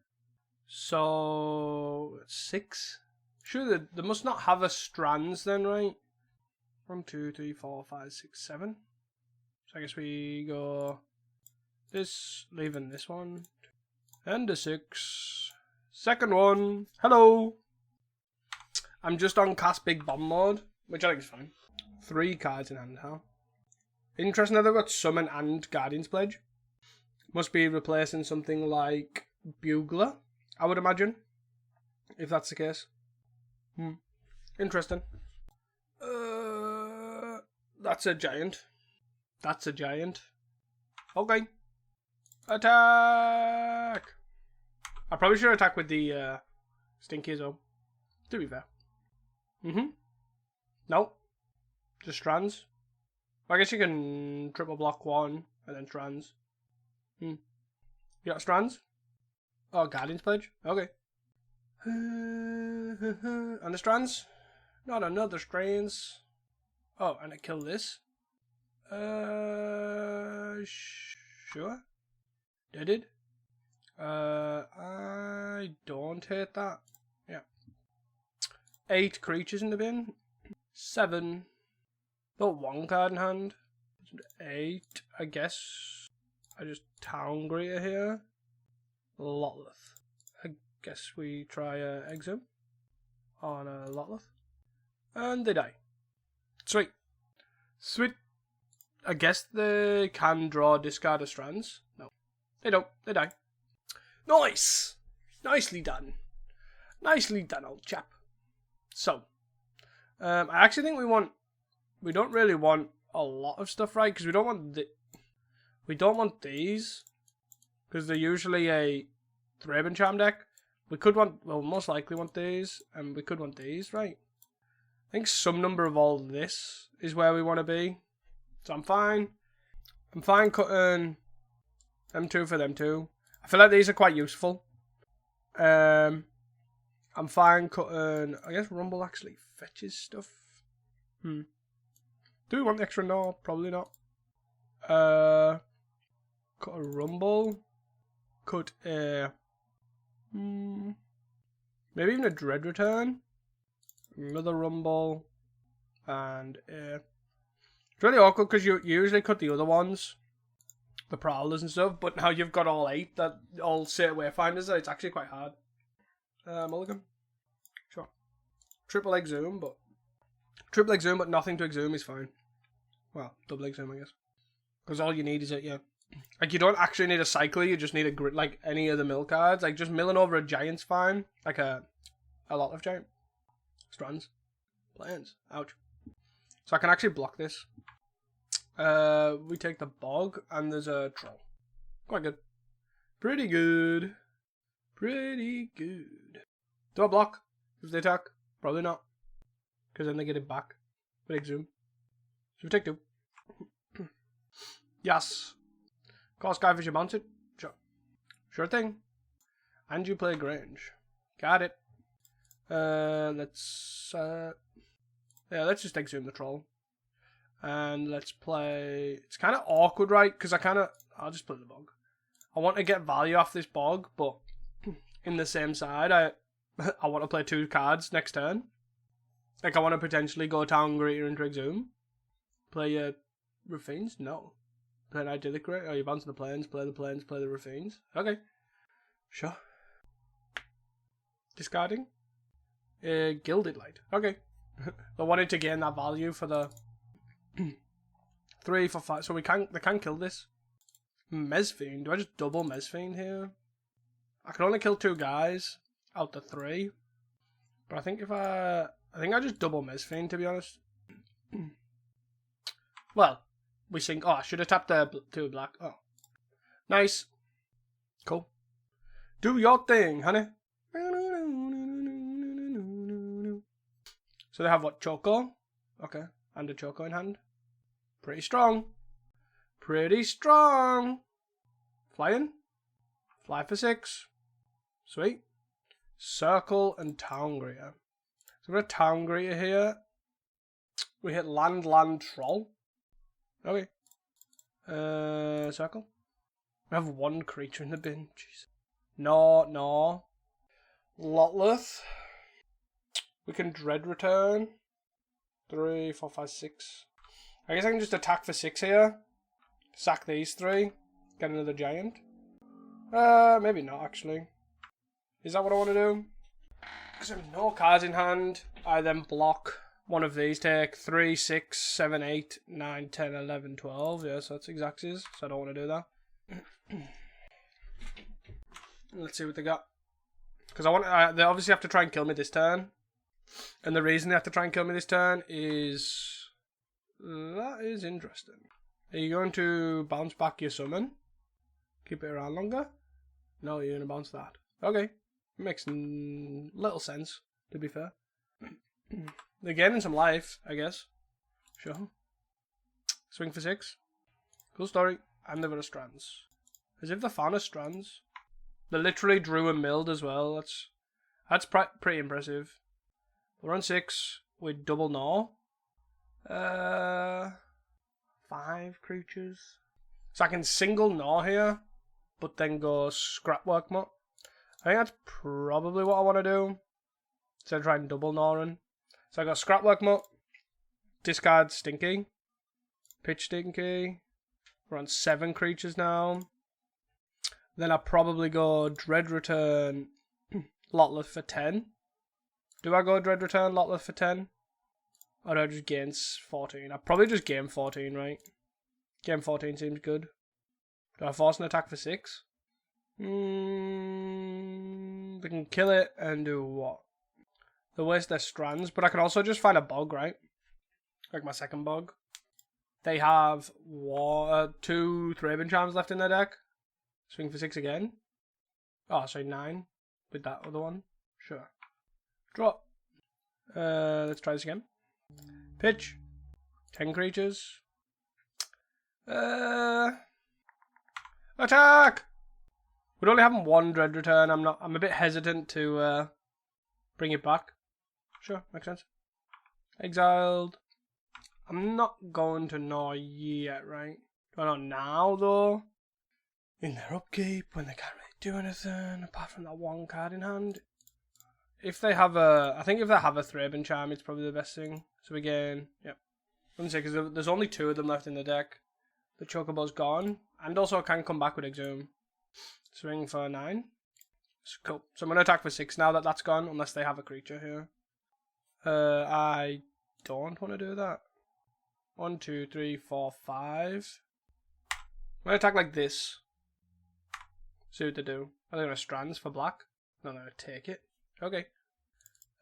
So 6. Sure, they must not have a strands then, right? 1, 2, 3, 4, 5, 6, 7. So I guess we go this, leaving this one, and a 6. Second one. Hello. I'm just on cast big bomb mode, which I think is fine. 3 cards in hand now. Interesting that they've got summon and Guardian's Pledge. Must be replacing something like Bugler, I would imagine, if that's the case. Interesting. That's a giant. That's a giant. Okay. Attack! I probably should attack with the Stinky as well, to be fair. Nope. Just strands. I guess you can triple block 1 and then strands. You got strands? Oh, Guardian's Pledge? Okay. And the strands? Not another strands. Oh, and I kill this? Sure. I did. I don't hate that. Yeah. 8 creatures in the bin. 7. Got 1 card in hand. 8, I guess. I just Town Greeter here. Lotleth. I guess we try Exum on a Lotleth. And they die. Sweet. Sweet. I guess they can draw discard of strands. No. They don't. They die. Nice! Nicely done. Nicely done, old chap. So, I actually think we don't really want a lot of stuff, right? Because we don't want these. Because they're usually a Thraben Charm deck. We could want, well, most likely want these. And we could want these, right? I think some number of all this is where we want to be. So I'm fine. I'm fine cutting them 2 for them 2. I feel like these are quite useful. I'm fine cutting, I guess Rumble actually fetches stuff. Do we want the extra? No, probably not. Cut a Rumble. Cut a... maybe even a Dread Return. Another Rumble. And it's really awkward because you usually cut the other ones. The Prowlers and stuff. But now you've got all 8 that all sit Wayfinders. So it's actually quite hard. Mulligan. Sure. Triple Exhume, but nothing to Exhume is fine. Well, double Exhume, I guess. Because all you need is yeah. Like, you don't actually need a Cycler, you just need a grid, like any of the mill cards. Like, just milling over a Giant's fine. Like a lot of Giant. Strands. Planes. Ouch. So I can actually block this. We take the Bog, and there's a Troll. Quite good. Pretty good. Pretty good. Do I block if they attack? Probably not. Because then they get it back. With Exhume. So we take 2. Yes. Cost Skyfish, you bounce it? Sure. Sure thing. And you play Grange. Got it. Let's just Exhume the Troll. And let's play... It's kind of awkward, right? Because I'll just play the Bog. I want to get value off this Bog, but in the same side, I want to play 2 cards next turn. Like, I want to potentially go Town Greeter into Exhume. Play Rafines? No. Play an Idyllic Great? Oh, you bounce the planes, play the Rafines. Okay. Sure. Discarding? Gilded Light. Okay. I wanted to gain that value for the 3 for 5. So they can kill this. Mesfiend. Do I just double Mesfiend here? I can only kill 2 guys out of 3. But I think I just double Mesfiend, to be honest. Well, we sink. Oh, I should have tapped the 2 black. Oh. Nice. Cool. Do your thing, honey. So they have what? Choco? Okay. And a Choco in hand. Pretty strong. Pretty strong. Flying. Fly for 6. Sweet. Circle and Town Greeter. So I'm going to Town Greeter here. We hit land, land, troll. Okay. Circle. We have one creature in the bin. Jeez. No. Lotleth. We can dread return. 3, 4, 5, 6. I guess I can just attack for 6 here. Sack these 3. Get another giant. Maybe not actually. Is that what I want to do? Because I have no cards in hand. I then block one of these. Take 3, 6, 7, 8, 9, 10, 11, 12. Yeah, so that's exacties. So I don't want to do that. Let's see what they got. Because they obviously have to try and kill me this turn. And the reason they have to try and kill me this turn is... That is interesting. Are you going to bounce back your summon? Keep it around longer? No, you're going to bounce that. Okay. Makes little sense, to be fair. They're gaining some life, I guess. Sure. Swing for 6. Cool story. And they've got a strands. As if they found a strands. They literally drew a milled as well. That's pretty impressive. We're on 6 with double gnaw. 5 creatures. So I can single gnaw here, but then go scrapwork mod. I think that's probably what I want to do. Instead of trying double gnawing. So I got scrapwork mod. Discard Stinky. Pitch Stinky. We're on 7 creatures now. Then I probably go Dread Return Lotleth for 10. Do I go Dread Return Lotleth for 10? Or do I just gain 14? I probably just gain 14, right? Game 14 seems good. Do I force an attack for 6? They can kill it and do what? They waste their strands, but I can also just find a bog, right? Like my second bog. They have 2 Thraben Charms left in their deck. Swing for 6 again. Oh, sorry, 9 with that other one. Sure. Draw. Let's try this again. Pitch. 10 creatures. Attack! We're only having 1 Dread Return. I'm a bit hesitant to bring it back. Sure, makes sense. Exiled. I'm not going to gnaw yet, right? Do I know now though? In their upkeep, when they can't really do anything apart from that 1 card in hand. If they have I think if they have a Thraben Charm, it's probably the best thing. So again, yep. Let me say, because there's only 2 of them left in the deck. The Chocobo's gone, and also I can come back with Exhume. Swing for 9. Cool. So I'm going to attack for 6 now that that's gone, unless they have a creature here. I don't want to do that. 1, 2, 3, 4, 5. I'm going to attack like this. See what they do. Are they going to strands for black? No, they're going to take it. Okay.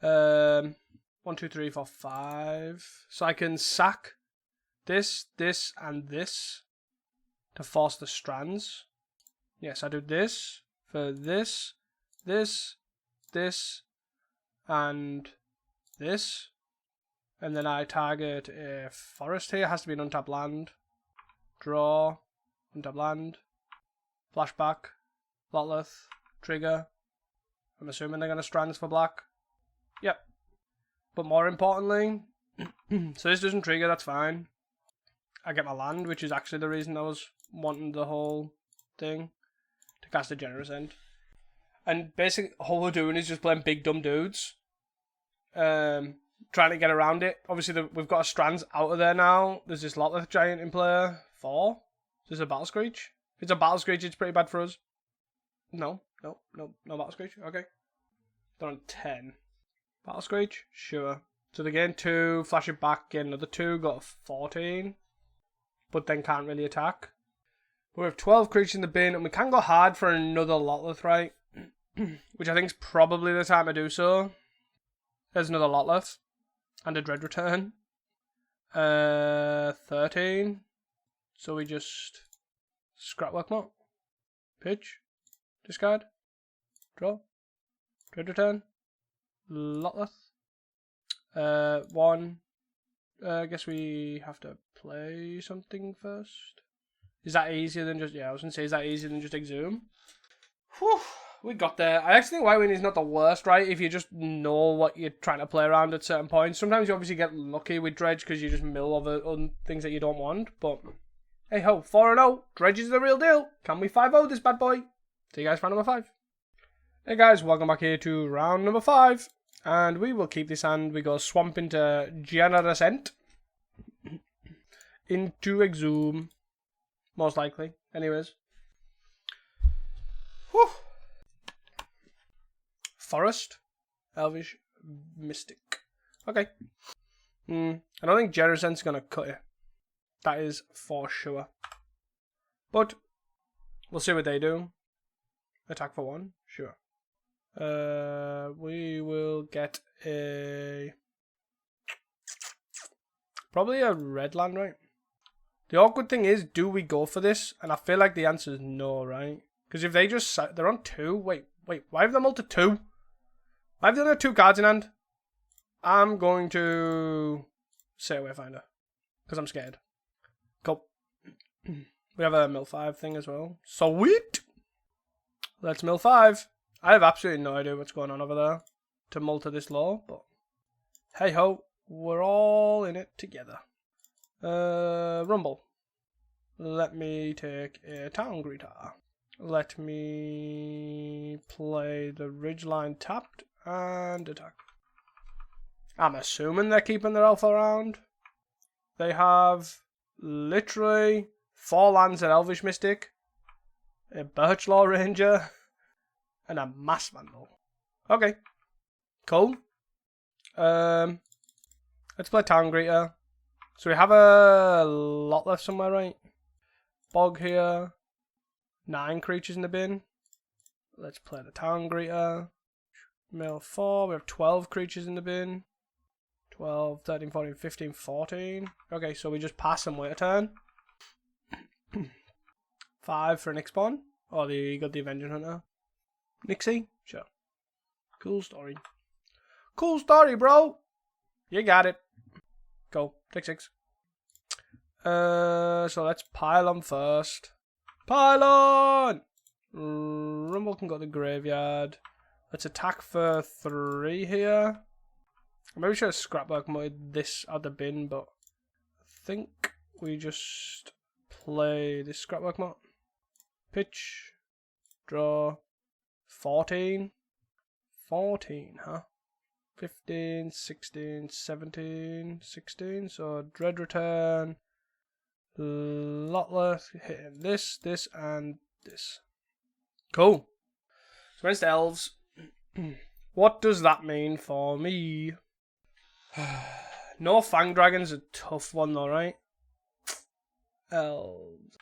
1, 2, 3, 4, 5. So I can sack this, this, and this to force the strands. Yes, I do this for this, this, this, and this. And then I target a forest here. It has to be an untapped land. Draw. Untapped land. Flashback. Lotleth. Trigger. I'm assuming they're going to strands for black. Yep. But more importantly, so this doesn't trigger, that's fine. I get my land, which is actually the reason I was wanting the whole thing. To cast a Generous End. And basically, all we're doing is just playing big dumb dudes. Trying to get around it. Obviously, we've got a strands out of there now. There's this Lotleth Giant in player. 4. Is this a Battle Screech? If it's a Battle Screech, it's pretty bad for us. No Battle Screech. Okay. They're on 10. Battle Screech? Sure. So they gain 2, flash it back, gain another 2, got a 14. But then can't really attack. We have 12 creatures in the bin, and we can go hard for another Lotleth, right? Which I think is probably the time to do so. There's another Lotleth. And a Dread Return. 13. So we just scrapwork more. Pitch. Discard. Draw. Dread Return. Lotleth. 1. I guess we have to play something first. Is that easier than just... Yeah, I was going to say, is that easier than just Exhume? Whew. We got there. I actually think Weenie's not the worst, right? If you just know what you're trying to play around at certain points. Sometimes you obviously get lucky with Dredge because you just mill over on things that you don't want. But hey ho, 4-0. Dredge is the real deal. Can we 5-0 this bad boy? See you guys for round number 5. Hey guys, welcome back here to round number 5. And we will keep this hand. We go swamp into Generous Ent. Into Exhume. Most likely. Anyways. Whew. Forest, Elvish, Mystic. Okay. I don't think Jeruson's going to cut it. That is for sure. But we'll see what they do. Attack for 1, sure. We will get probably a red land, right? The awkward thing is, do we go for this? And I feel like the answer is no, right? Because if they just they're on 2. Wait. Why have them all to 2? Why have they only 2 cards in hand? I'm going to Sail Wayfinder because I'm scared. Cool. We have a mill 5 thing as well. Sweet. Let's mill 5. I have absolutely no idea what's going on over there to mull to this low, but hey ho, we're all in it together. Rumble. Let me take a Town Greeter. Let me play the Ridgeline tapped and attack. I'm assuming they're keeping their elf around. They have literally 4 lands at Elvish Mystic, a Birchlaw Ranger, and a Mass Vandal. Okay. Cool. Let's play Town Greeter. So we have a lot left somewhere, right? Bog here. 9 creatures in the bin. Let's play the Town Greeter. Mill 4. We have 12 creatures in the bin. 12, 13, 14, 15, 14. Okay, so we just pass and wait a turn. 5 for an X-Spawn. Oh, you got the Avenging Hunter. Nixie? Sure. Cool story. Cool story, bro! You got it. Go. Take 6. So let's pylon first. Pylon! Rumble can go to the graveyard. Let's attack for 3 here. I maybe should have scrapbook mode this out the bin, but I think we just play this scrapbook mode. Pitch. Draw. 14. 14, huh? 15, 16, 17, 16. So Dread Return. Lot less. Hitting this, and this. Cool. So against Elves. What does that mean for me? No Fang Dragon's a tough one though, right? Elves.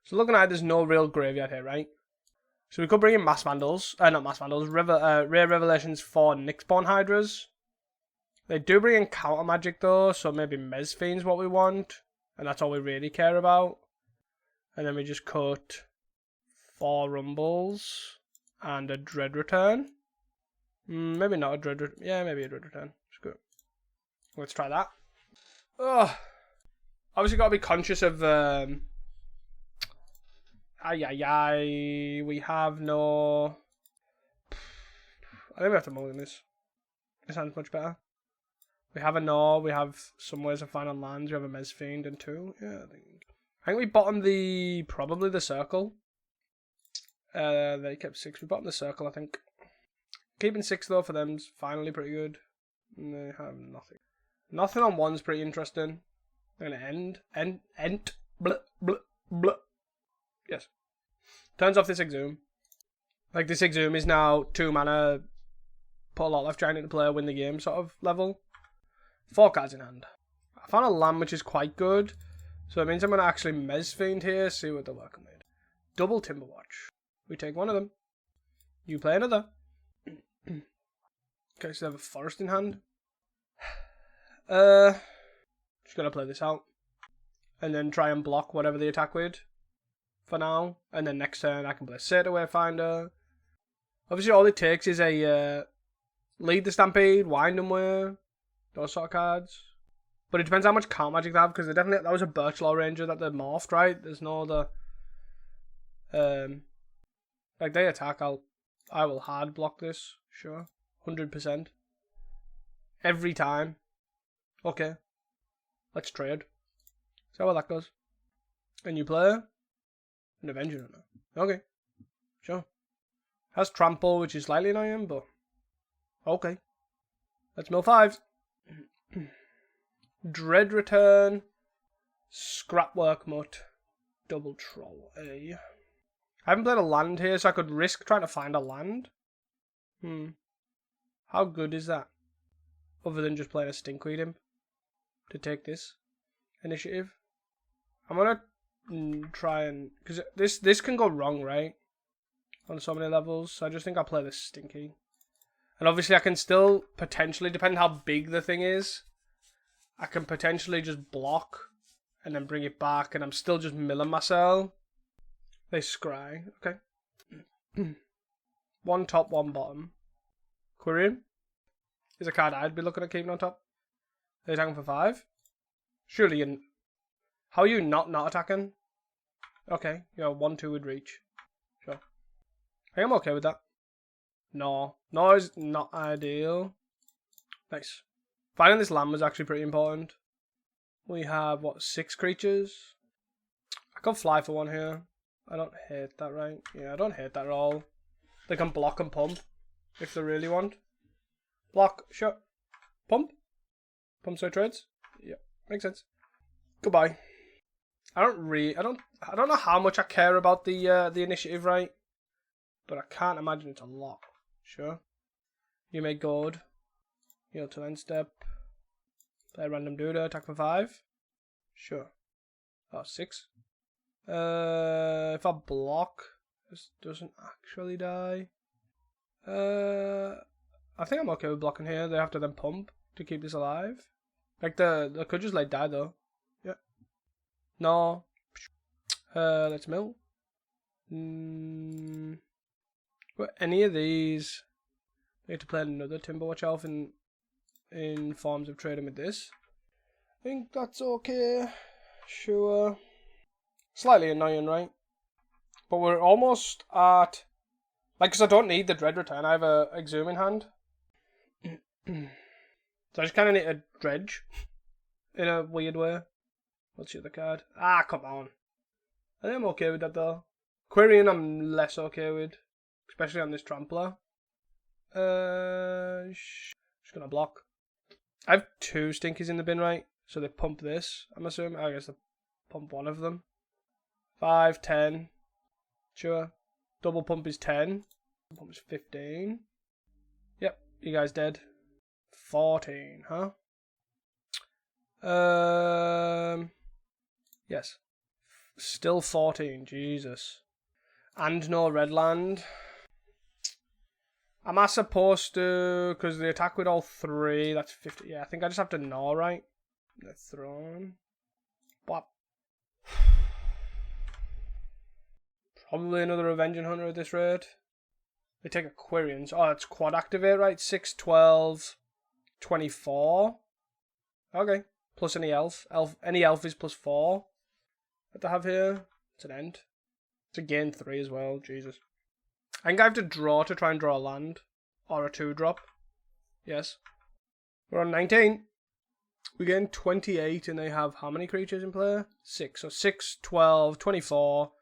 So looking at it, there's no real graveyard here, right? So we could bring in Mass Vandals. Not Mass Vandals. Rare Revelations for Nyxborn Hydras. They do bring in counter magic though, so maybe Mezfiend's what we want. And that's all we really care about. And then we just cut 4 Rumbles and a Dread Return. Maybe not a Dread Return. Yeah, maybe a Dread Return. It's good. Let's try that. Obviously got to be conscious of... We have no... I think we have to mull in this. This sounds much better. We have a Gnaw, we have some ways of finding lands, we have a Mezfiend and 2. Yeah, I think we bottomed probably the circle. They kept 6. We bottomed the circle, I think. Keeping 6 though for them's finally pretty good. And they have nothing. Nothing on 1's pretty interesting. They're gonna end. Blah, blah, blah. Yes. Turns off this Exhume. Like, this Exhume is now 2 mana, put a lot left giant into play, win the game sort of level. 4 cards in hand. I found a land which is quite good, so it means I'm going to actually Mezfiend here, see what they're working with. Double Timberwatch. We take one of them. You play another. Okay, so they have a forest in hand. Just going to play this out. And then try and block whatever they attack with. For now. And then next turn I can play Satyr Wayfinder. Obviously all it takes is a Lead the Stampede, Wind and Wear. Those sort of cards. But it depends how much counter magic they have, because that was a Birchlaw Ranger that they morphed, right? There's no other... like, they attack, I'll I will hard block this. Sure. 100%. Every time. Okay. Let's trade. See how that goes. A new player. An Avenger Hunter. Okay. Sure. Has trample, which is slightly annoying, but okay. Let's mill 5. Dread return. Scrapwork mutt. Double troll. I haven't played a land here, so I could risk trying to find a land. How good is that? Other than just playing a Stinkweed Imp to take this initiative. I'm gonna try and, because this can go wrong, right? On so many levels, so I just think I'll play this Stinky. And obviously I can still potentially, depending how big the thing is, I can potentially just block and then bring it back, and I'm still just milling myself. They scry. Okay. One top, one bottom. Quirion is a card I'd be looking at keeping on top. They're attacking for 5. Surely you... How are you not attacking? Okay, yeah, 1-2 would reach. Sure. I think I'm okay with that. No. No is not ideal. Nice. Finding this land was actually pretty important. We have, what, 6 creatures? I can fly for 1 here. I don't hate that, right? Yeah, I don't hate that at all. They can block and pump if they really want. Block, sure. Pump? Pump so trades? Yeah, makes sense. Goodbye. I don't know how much I care about the initiative, right? But I can't imagine it's a lot. Sure. You make gold. Heal to end step. Play a random dude, attack for 5. Sure. Oh, 6. If I block, this doesn't actually die. I think I'm okay with blocking here. They have to then pump to keep this alive. Like they could just like die though. Yeah. No. Let's mill. But any of these, we have to play another Timberwatch Elf in forms of trading with this. I think that's okay. Sure. Slightly annoying, right? But we're almost at... Like, because I don't need the Dread return. I have a Exhume in hand. So I just kind of need a Dredge. In a weird way. What's the other card? Ah, come on. I think I'm okay with that, though. Quirion I'm less okay with. Especially on this Trampler. Just gonna block. I have 2 Stinkies in the bin, right? So they pump this, I'm assuming. I guess they pump one of them. 5, 10. Sure. Double pump is 10. Double pump is 15. Yep, you guys dead. 14, huh? Yes. Still 14, Jesus. And no red land. Am I supposed to, because they attack with all 3, that's 50. Yeah, I think I just have to gnaw, right? They're thrown. Bop. Probably another Avenging Hunter at this rate. They take a Quirion. Oh, it's quad activate, right? 6, 12, 24. Okay. Plus any elf. Any elf is plus 4. What do I have here? It's an end. It's a gain 3 as well. Jesus. I think I have to draw to try and draw a land. Or a 2-drop. Yes. We're on 19. We gain 28 and they have how many creatures in play? 6. So 6, 12, 24,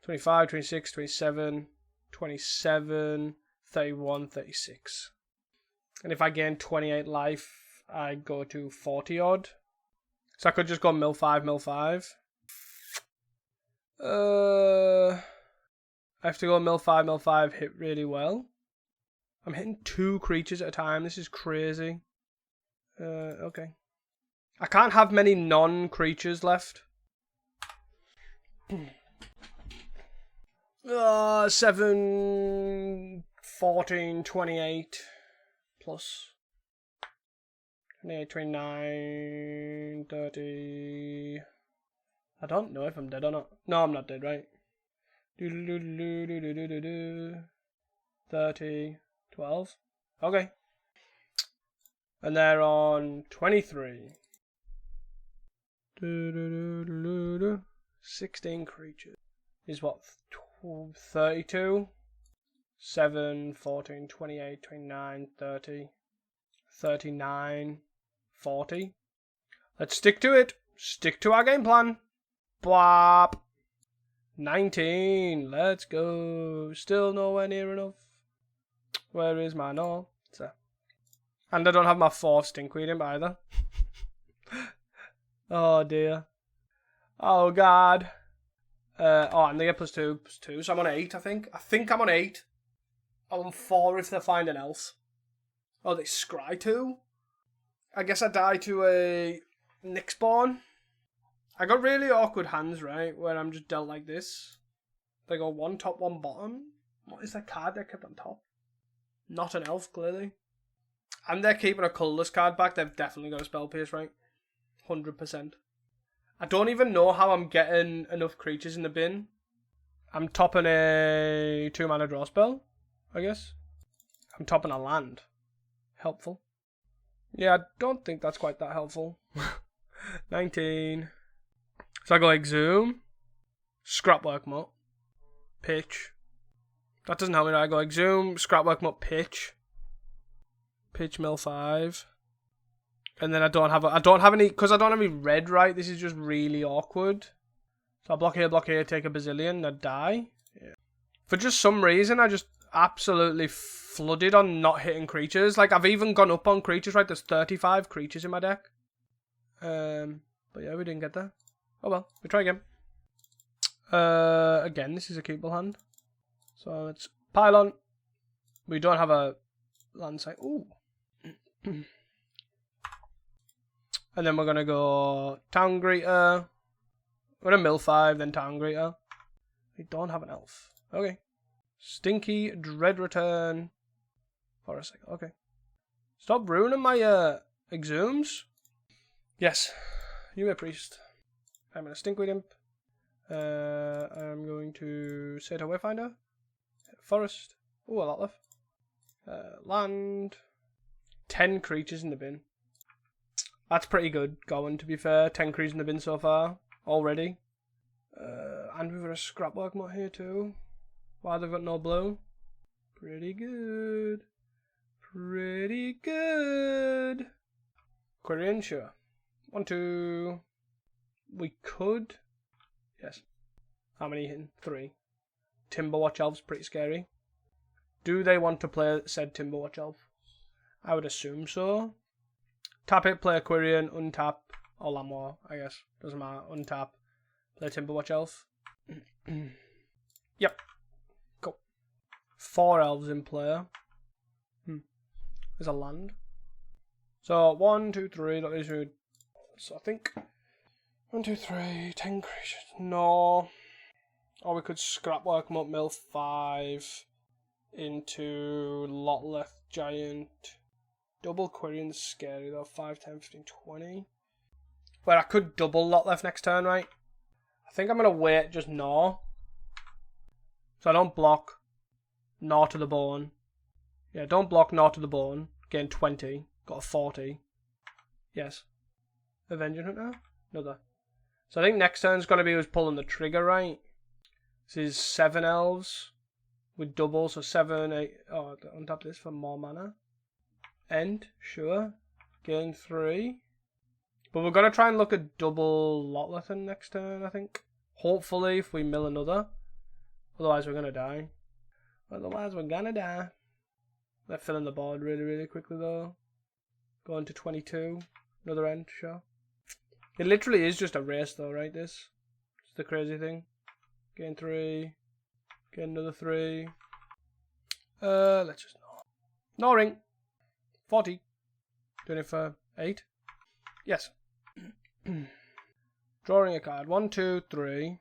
25, 26, 27, 27, 31, 36. And if I gain 28 life, I go to 40 odd. So I could just go mill 5, mill 5. I have to go mill 5, hit really well. I'm hitting 2 creatures at a time. This is crazy. Okay. I can't have many non-creatures left. 7, 14, 28 plus 28, 29, 30. I don't know if I'm dead or not. No, I'm not dead, right? 30, 12. Okay. And they're on 23. 16 creatures. Is what? 32? 7, 14, 28, 29, 30, 39, 40. Let's stick to it. Stick to our game plan. Bwop. 19. Let's go. Still nowhere near enough. Where is my no? And I don't have my 4 stinkweed in either. Oh dear. Oh god. And they get +2, +2. So I'm on 8, I think. I think I'm on 8. I'm on 4 if they find an elf. Oh, they scry 2. I guess I die to a Nick spawn. I got really awkward hands, right? Where I'm just dealt like this. They go 1 top, 1 bottom. What is that card they kept on top? Not an elf, clearly. And they're keeping a colourless card back. They've definitely got a spell pierce, right? 100%. I don't even know how I'm getting enough creatures in the bin. I'm topping a 2-mana draw spell, I guess. I'm topping a land. Helpful. Yeah, I don't think that's quite that helpful. 19. So I go Exhume. Scrapwork Mutt. Pitch. That doesn't help me. I go Exhume, Scrapwork Mutt, Pitch. Pitch mill 5. And then I don't have any, because I don't have any red, right? This is just really awkward. So I block here, take a bazillion, I die. Yeah. For just some reason, I just absolutely flooded on not hitting creatures. Like, I've even gone up on creatures, right? There's 35 creatures in my deck. But yeah, we didn't get there. Oh well, we try again. Again, this is a keepable hand. So let's pile on. We don't have a land site. Ooh. And then we're going to go Town Greeter. We're going to mill 5, then Town Greeter. We don't have an elf. Okay. Stinky Dread Return. For a second. Okay. Stop ruining my exhumes. Yes. You may priest. I'm going to Stinkweed Imp. I'm going to Satyr Wayfinder. Forest. Ooh, a lot left. Land. 10 creatures in the bin. That's pretty good going, to be fair. 10 creatures in the bin so far. Already. And we've got a Scrapwork Mutt here too. Why they've got no blue. Pretty good. Pretty good. Quirion, sure. 1, 2. We could. Yes. How many hitting? 3. Timberwatch Elves, pretty scary. Do they want to play said Timberwatch Elf? I would assume so. Tap it, play a Quirion, untap, or Lamore, I guess. Doesn't matter. Untap, play Timberwatch Elf. Yep. Go. 4 elves in play. There's a land. So 1, 2, 3. That is good. So I think 1, 2, 3. 10 creatures. No. Or we could Scrapwork Mutt, mill 5 into lot left giant. Double Quirion's scary though. 5, 10, 15, 20. Where I could double lot left next turn, right? I think I'm going to wait just Gnaw. So I don't block Gnaw to the bone. Yeah, don't block Gnaw to the bone. Gain 20. Got a 40. Yes. Avenging Hunter? Another. So I think next turn's going to be us pulling the trigger, right? This is 7 elves. With double, so 7, 8. Oh, untap this for more mana. End, sure. Gain 3. But we're going to try and look at double Lotlethon next turn, I think. Hopefully, if we mill another. Otherwise, we're going to die. Otherwise, we're going to die. They're filling the board really, really quickly, though. Going to 22. Another end, sure. It literally is just a race, though, right, this? It's the crazy thing. Gain 3. Gain another 3. Let's just no ring. 40. Doing it for 8. Yes. Drawing a card. 1, 2, 3.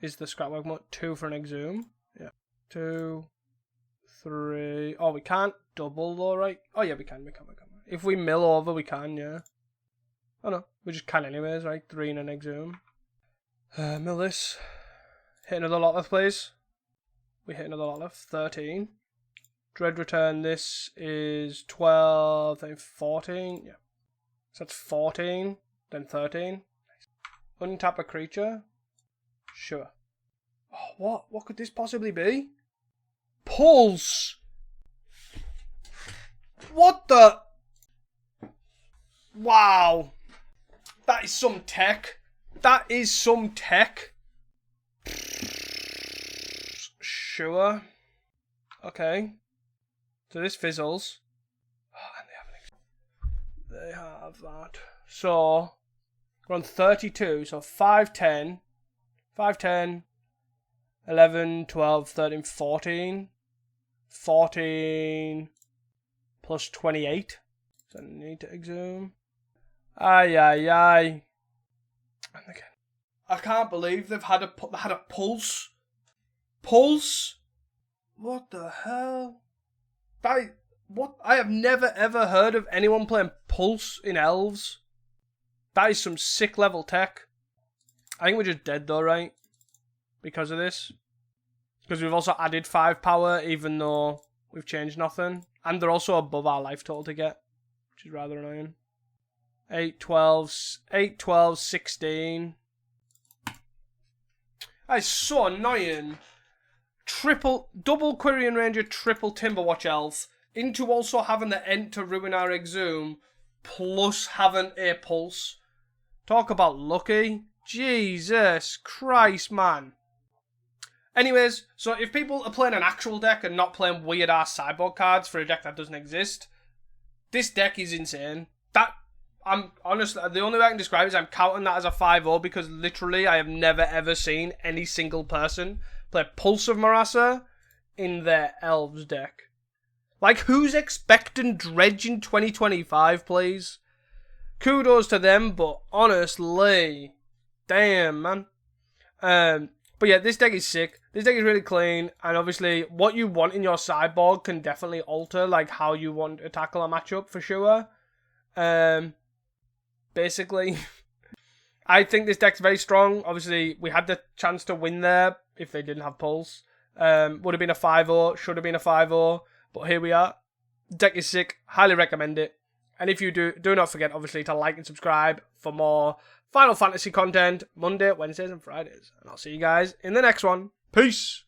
Is the Scrapwork Mutt. 2 for an Exhume. Yeah. 2, 3. Oh, we can't double though, right? Oh yeah, we can. If we mill over, we can, yeah. Oh no, we just can anyways, right? 3 and an Exhume. Mill this. Hit another lot left, please. We hit another lot left. 13. Dread Return, this is 12, then 14. Yeah. So that's 14, then 13. Untap a creature. Sure. Oh, what? What could this possibly be? Pulse. What the? Wow. That is some tech. That is some tech. Sure. Okay. So this fizzles. Oh, and they have that. So we're on 32. So 5, 10. 5, 10. 11, 12, 13, 14. 14 plus 28. So I need to exhume. Aye, aye, aye. And again, I can't believe they've had a pulse. Pulse? What the hell? What? I have never ever heard of anyone playing Pulse in Elves. That is some sick level tech. I think we're just dead though, right? Because of this. Because we've also added 5 power, even though we've changed nothing. And they're also above our life total to get, which is rather annoying. 8, 12, 16. That is so annoying. Double Quirion Ranger, triple Timberwatch Elf, into also having the Ent to ruin our Exhume, plus having a Pulse. Talk about lucky. Jesus Christ, man. Anyways, so if people are playing an actual deck and not playing weird-ass sideboard cards for a deck that doesn't exist, this deck is insane. I'm honestly, the only way I can describe it is I'm counting that as a 5-0 because literally I have never ever seen any single person play Pulse of Marasa in their Elves deck. Like, who's expecting Dredge in 2025, please? Kudos to them, but honestly, damn, man. But yeah, this deck is sick. This deck is really clean, and obviously, what you want in your sideboard can definitely alter, like, how you want to tackle a matchup, for sure. Basically, I think this deck's very strong. Obviously, we had the chance to win there if they didn't have Pulse. Would have been a 5-0, should have been a 5-0, but here we are. Deck is sick, highly recommend it. And if you do not forget, obviously, to like and subscribe for more Final Fantasy content Monday, Wednesdays, and Fridays. And I'll see you guys in the next one. Peace!